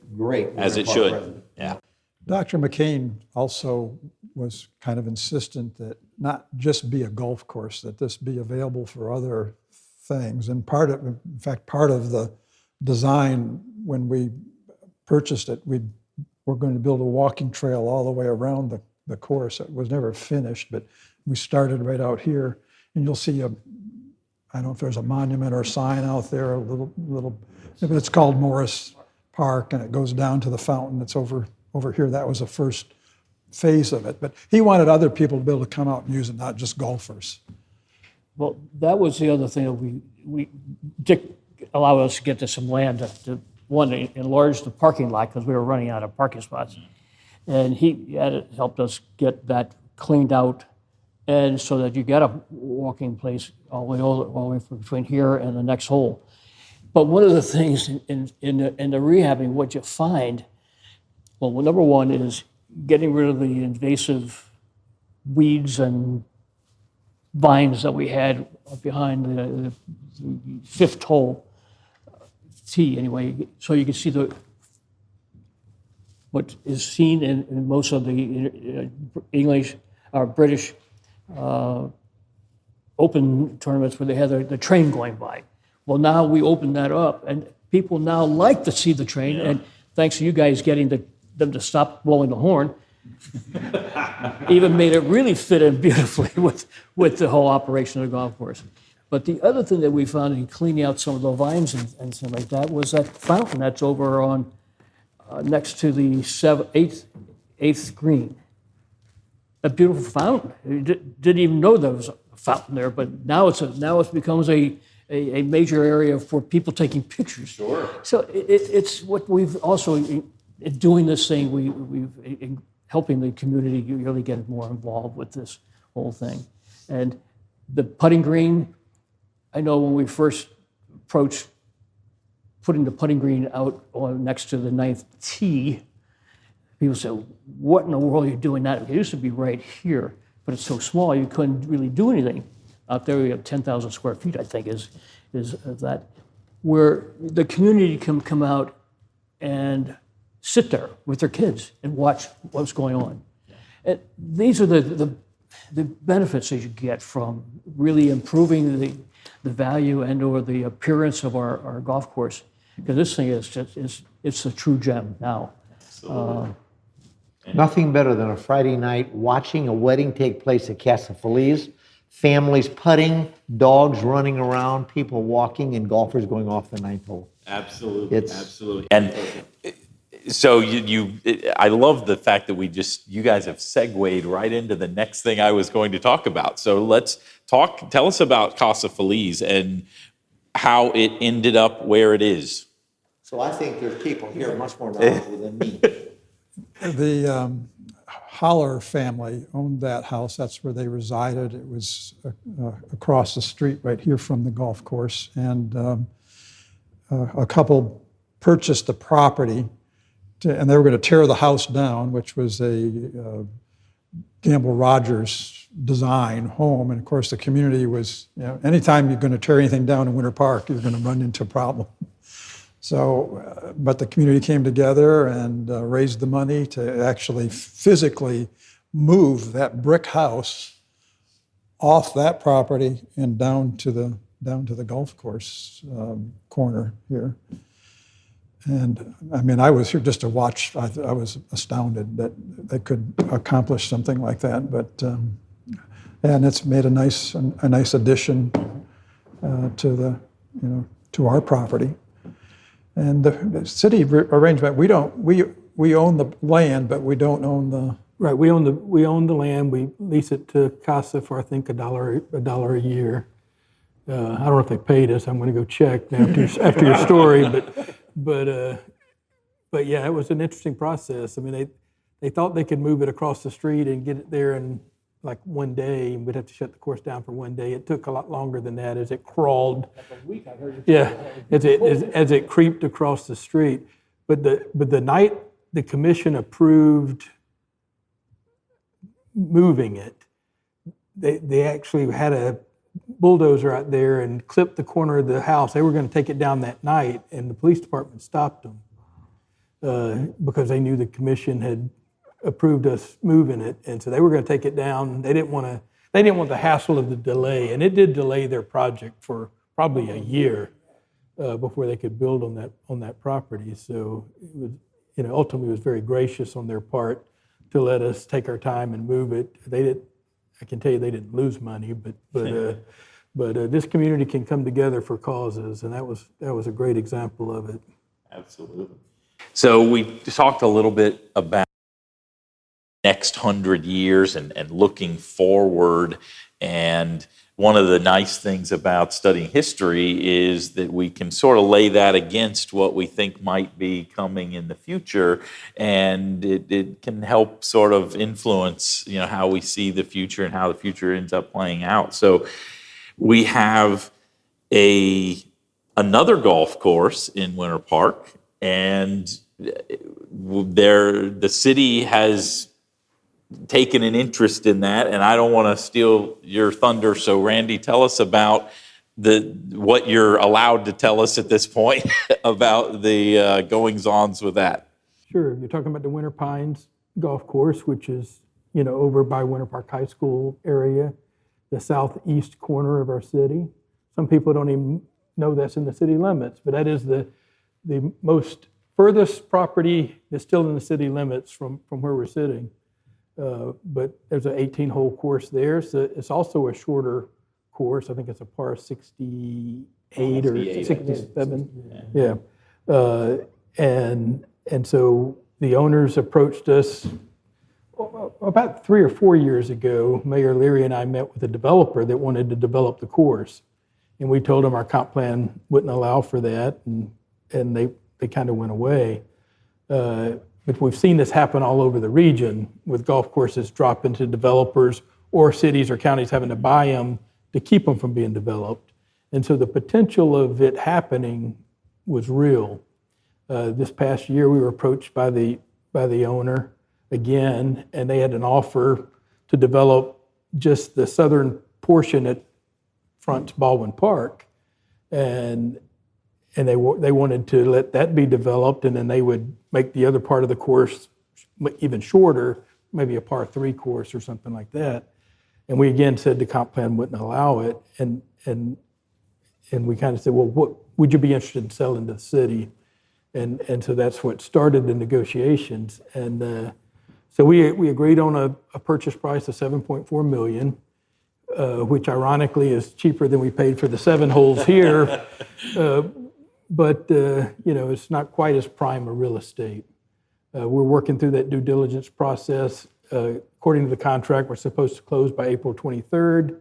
Speaker 2: As
Speaker 4: Winter
Speaker 2: it
Speaker 4: Park
Speaker 2: should.
Speaker 4: president.
Speaker 2: Yeah.
Speaker 5: Dr. McCain also was kind of insistent that not just be a golf course, that this be available for other things. And part of the design when we purchased it, we were going to build a walking trail all the way around the course. It was never finished, but we started right out here. And you'll see I don't know if there's a monument or a sign out there, a little, but it's called Morris Park, and it goes down to the fountain that's over here. That was the first phase of it. But he wanted other people to be able to come out and use it, not just golfers.
Speaker 6: Well, that was the other thing that Dick allowed us to get to some land to enlarge the parking lot because we were running out of parking spots. And he helped us get that cleaned out, and so that you get a walking place all the way between here and the next hole. But one of the things in the rehabbing, what you find, well, number one is getting rid of the invasive weeds and vines that we had behind the fifth hole tee, anyway, so you can see what is seen in most of the English or British open tournaments where they have the train going by. Well, now we open that up, and people now like to see the train, and thanks to you guys getting them to stop blowing the horn, even made it really fit in beautifully with the whole operation of the golf course. But the other thing that we found in cleaning out some of the vines and stuff like that was that fountain that's over on next to the eighth green. A beautiful fountain. You didn't even know there was a fountain there, but now it becomes a major area for people taking pictures. Sure. So it's what we've also in doing this thing. We've helping the community really get more involved with this whole thing, and the putting green. I know when we first approached putting the putting green out next to the ninth tee, people said, what in the world are you doing that? It used to be right here, but it's so small you couldn't really do anything. Out there we have 10,000 square feet, I think, is that, where the community can come out and sit there with their kids and watch what's going on. And these are the benefits that you get from really improving the value and or the appearance of our golf course, because this thing it's a true gem now.
Speaker 4: Nothing better than a Friday night watching a wedding take place at Casa Feliz, families putting, dogs running around, people walking, and golfers going off the ninth hole.
Speaker 2: Absolutely, absolutely. And so I love the fact that you guys have segued right into the next thing I was going to talk about. So let's tell us about Casa Feliz and how it ended up where it is.
Speaker 4: So I think there's people here much more knowledgeable than me.
Speaker 5: The Holler family owned that house. That's where they resided. It was across the street right here from the golf course. And a couple purchased the property, and they were going to tear the house down, which was a Gamble Rogers design home. And of course, the community was, anytime you're going to tear anything down in Winter Park, you're going to run into a problem. So, but the community came together and raised the money to actually physically move that brick house off that property and down to the golf course. Of corner here. And I mean, I was here just to watch. I was astounded that they could accomplish something like that. But and it's made a nice addition to the to our property. And the city arrangement, we own the land, but we don't own the.
Speaker 3: Right, we own the land. We lease it to Casa for I think $1 a year. I don't know if they paid us. I'm going to go check after your story, but yeah, it was an interesting process. I mean, they thought they could move it across the street and get it there in like one day, and we'd have to shut the course down for one day. It took a lot longer than that as it crawled. Like a week, I heard. Yeah, as it creeped across the street. But the night the commission approved moving it, they actually had a bulldozer out there and clipped the corner of the house. They were going to take it down that night, and the police department stopped them because they knew the commission had approved us moving it, and so they were going to take it down. They didn't want the hassle of the delay, and it did delay their project for probably a year before they could build on that property. So it was, ultimately, it was very gracious on their part to let us take our time and move it. I can tell you they didn't lose money, but this community can come together for causes, and that was a great example of it.
Speaker 2: Absolutely. So we talked a little bit about next 100 years and looking forward, and one of the nice things about studying history is that we can sort of lay that against what we think might be coming in the future, and it can help sort of influence, how we see the future and how the future ends up playing out. So we have another golf course in Winter Park, and the city has taken an interest in that, and I don't want to steal your thunder. So, Randy, tell us about what you're allowed to tell us at this point about the goings-ons with that.
Speaker 3: Sure. You're talking about the Winter Pines Golf Course, which is over by Winter Park High School area, the southeast corner of our city. Some people don't even know that's in the city limits, but that is the most furthest property that's still in the city limits from where we're sitting. But there's an 18-hole course there. So it's also a shorter course. I think it's a par 68 or 67. Yeah. And so the owners approached us about 3 or 4 years ago. Mayor Leary and I met with a developer that wanted to develop the course. And we told them our comp plan wouldn't allow for that, and they kind of went away. But we've seen this happen all over the region with golf courses dropping to developers or cities or counties having to buy them to keep them from being developed. And so the potential of it happening was real. This past year, we were approached by the owner again, and they had an offer to develop just the southern portion that fronts Baldwin Park, and they wanted to let that be developed, and then they would make the other part of the course even shorter, maybe a par 3 course or something like that. And we again said the comp plan wouldn't allow it, and we kind of said, well, what would you be interested in selling to the city? And so that's what started the negotiations. And so we agreed on a purchase price of $7.4 million, which ironically is cheaper than we paid for the 7 holes here. But it's not quite as prime a real estate. We're working through that due diligence process. According to the contract, we're supposed to close by April 23rd.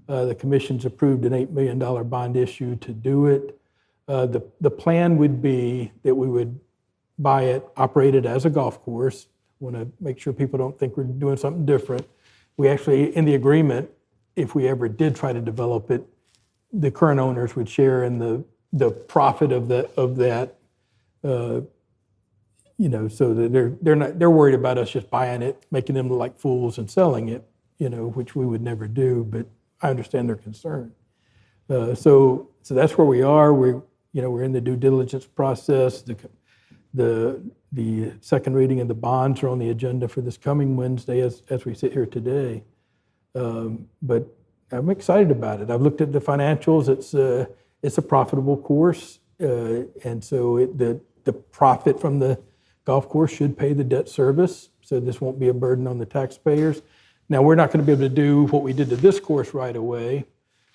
Speaker 3: The commission's approved an $8 million bond issue to do it. The plan would be that we would buy it, operate it as a golf course. Want to make sure people don't think we're doing something different. We actually, in the agreement, if we ever did try to develop it, the current owners would share in the profit of that. So that they're worried about us just buying it, making them look like fools and selling it, which we would never do. But I understand their concern. So that's where we are. We're in the due diligence process. The second reading of the bonds are on the agenda for this coming Wednesday as we sit here today. But I'm excited about it. I've looked at the financials. It's a profitable course. And so the profit from the golf course should pay the debt service, so this won't be a burden on the taxpayers. Now, we're not going to be able to do what we did to this course right away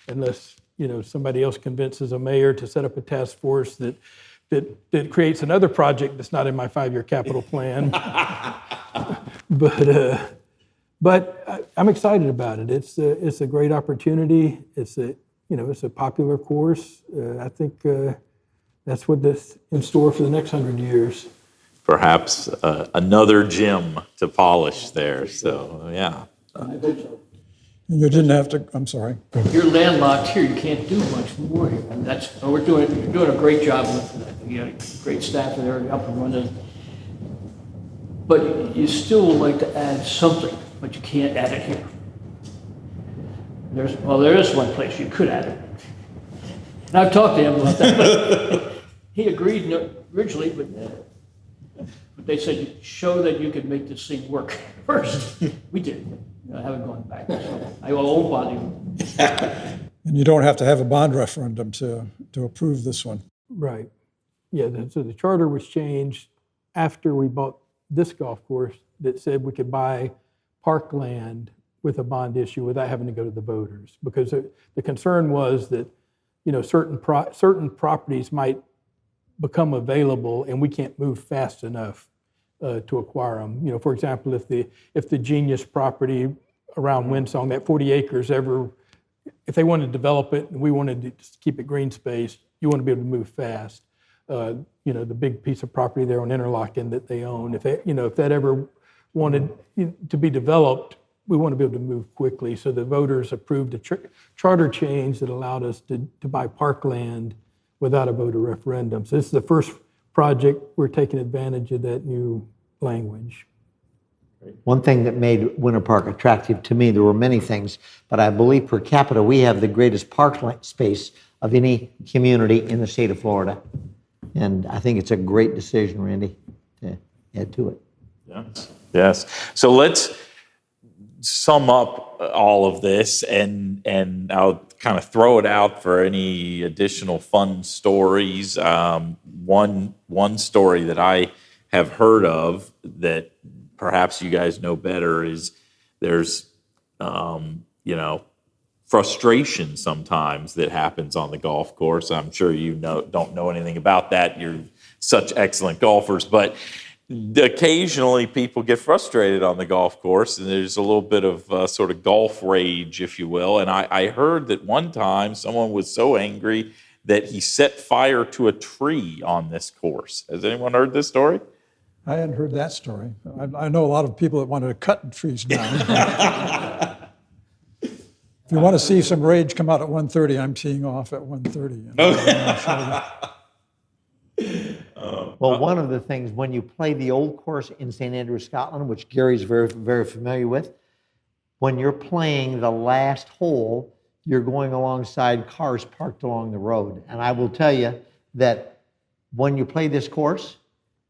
Speaker 3: unless, somebody else convinces a mayor to set up a task force that creates another project that's not in my 5-year capital plan. But I'm excited about it. It's a great opportunity. It's a popular course. I think that's what this in store for the next 100 years.
Speaker 2: Perhaps another gem to polish there. So, yeah.
Speaker 5: You didn't have to, I'm sorry.
Speaker 6: You're landlocked here, you can't do much more here. And you're doing a great job with it. You got a great staff there up and running. But you still would like to add something, but you can't add it here. There is one place you could add it. And I've talked to him about that, but he agreed originally, but they said, show that you could make this thing work first. We did. I haven't gone back, so I won't bother you.
Speaker 5: And you don't have to have a bond referendum to approve this one.
Speaker 3: Right. Yeah, so the charter was changed after we bought this golf course that said we could buy parkland with a bond issue without having to go to the voters. Because the concern was that, certain properties might become available and we can't move fast enough to acquire them. For example, if the Genius property around Windsong, that 40 acres if they wanted to develop it and we wanted to just keep it green space, you want to be able to move fast. The big piece of property there on Interlochen that they own, if that ever wanted to be developed, we want to be able to move quickly. So the voters approved a charter change that allowed us to buy parkland without a voter referendum. So this is the first project we're taking advantage of that new language.
Speaker 4: One thing that made Winter Park attractive to me, there were many things, but I believe per capita we have the greatest park space of any community in the state of Florida. And I think it's a great decision, Randy, to add to it.
Speaker 2: Yes. So let's sum up all of this, and I'll kind of throw it out for any additional fun stories. One story that I have heard of that perhaps you guys know better is there's frustration sometimes that happens on the golf course. I'm sure you don't know anything about that. You're such excellent golfers, but occasionally people get frustrated on the golf course, and there's a little bit of sort of golf rage, if you will. And I heard that one time someone was so angry that he set fire to a tree on this course. Has anyone heard this story?
Speaker 5: I hadn't heard that story. I know a lot of people that wanted to cut trees down. If you want to see some rage come out at 1:30, I'm teeing off at 1:30.
Speaker 4: Well, one of the things, when you play the old course in St. Andrews, Scotland, which Gary's very, very familiar with, when you're playing the last hole, you're going alongside cars parked along the road. And I will tell you that when you play this course,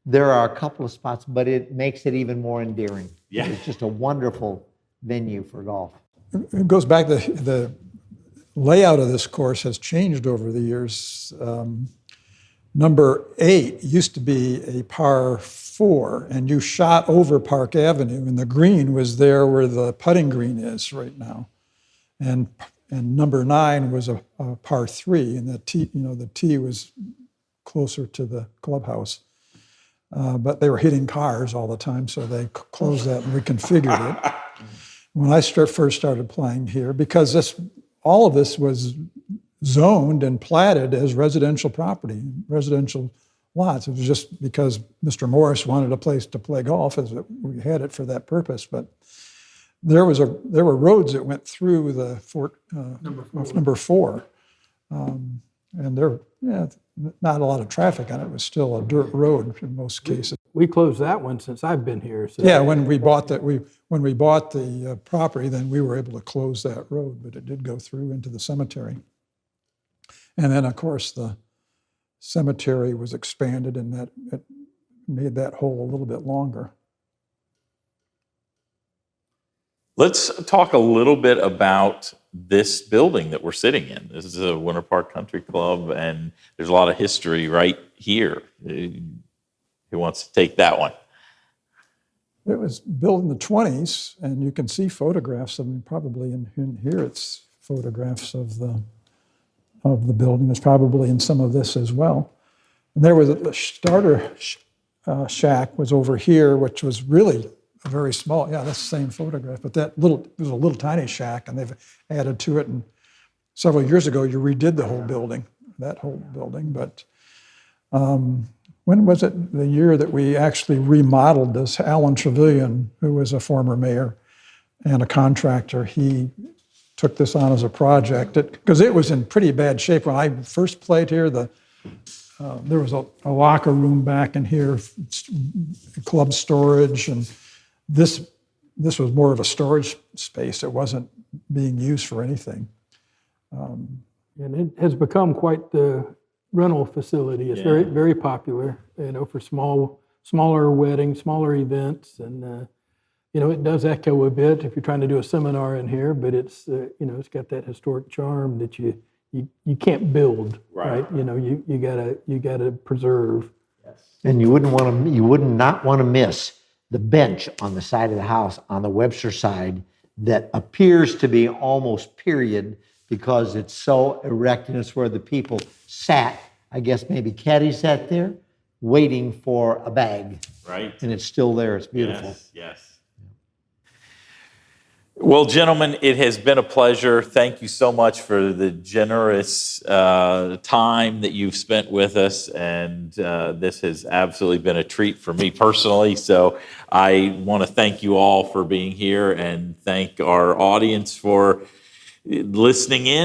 Speaker 4: there are a couple of spots, but it makes it even more endearing.
Speaker 2: Yeah.
Speaker 4: It's just a wonderful venue for golf.
Speaker 5: It goes back, the layout of this course has changed over the years. Number 8 used to be a par 4, and you shot over Park Avenue, and the green was there where the putting green is right now. And number 9 was a par 3, and the tee was closer to the clubhouse. But they were hitting cars all the time, so they closed that and reconfigured it. When I first started playing here, because all of this was zoned and platted as residential property, residential lots. It was just because Mr. Morris wanted a place to play golf, as we had it for that purpose. But there were roads that went through the number 4, and there, not a lot of traffic on it. It was still a dirt road in most cases.
Speaker 3: We closed that one since I've been here. So.
Speaker 5: Yeah, when we bought the property, then we were able to close that road, but it did go through into the cemetery. And then, of course, the cemetery was expanded, and that it made that hole a little bit longer.
Speaker 2: Let's talk a little bit about this building that we're sitting in. This is a Winter Park Country Club, and there's a lot of history right here. Who wants to take that one?
Speaker 5: It was built in the 20s, and you can see photographs of them. Probably in here, it's photographs of the building. There's probably in some of this as well. And there was a starter shack was over here, which was really a very small. Yeah, that's the same photograph. But it was a little tiny shack, and they've added to it. And several years ago, you redid the whole building, that whole building. But when was it? The year that we actually remodeled this, Alan Trevelyan, who was a former mayor and a contractor, he took this on as a project because it was in pretty bad shape. When I first played here, there was a locker room back in here, club storage, and this was more of a storage space. It wasn't being used for anything.
Speaker 3: And it has become quite the rental facility. It's very, very popular, for smaller weddings, smaller events, and it does echo a bit if you're trying to do a seminar in here, but it's it's got that historic charm that you can't build, right? You gotta preserve.
Speaker 4: And you would not want to miss the bench on the side of the house on the Webster side that appears to be almost period because it's so erect, and it's where the people sat. I guess maybe Caddy sat there waiting for a bag.
Speaker 2: Right.
Speaker 4: And it's still there. It's beautiful.
Speaker 2: Yes. Well, gentlemen, it has been a pleasure. Thank you so much for the generous time that you've spent with us, and this has absolutely been a treat for me personally. So I want to thank you all for being here and thank our audience for listening in.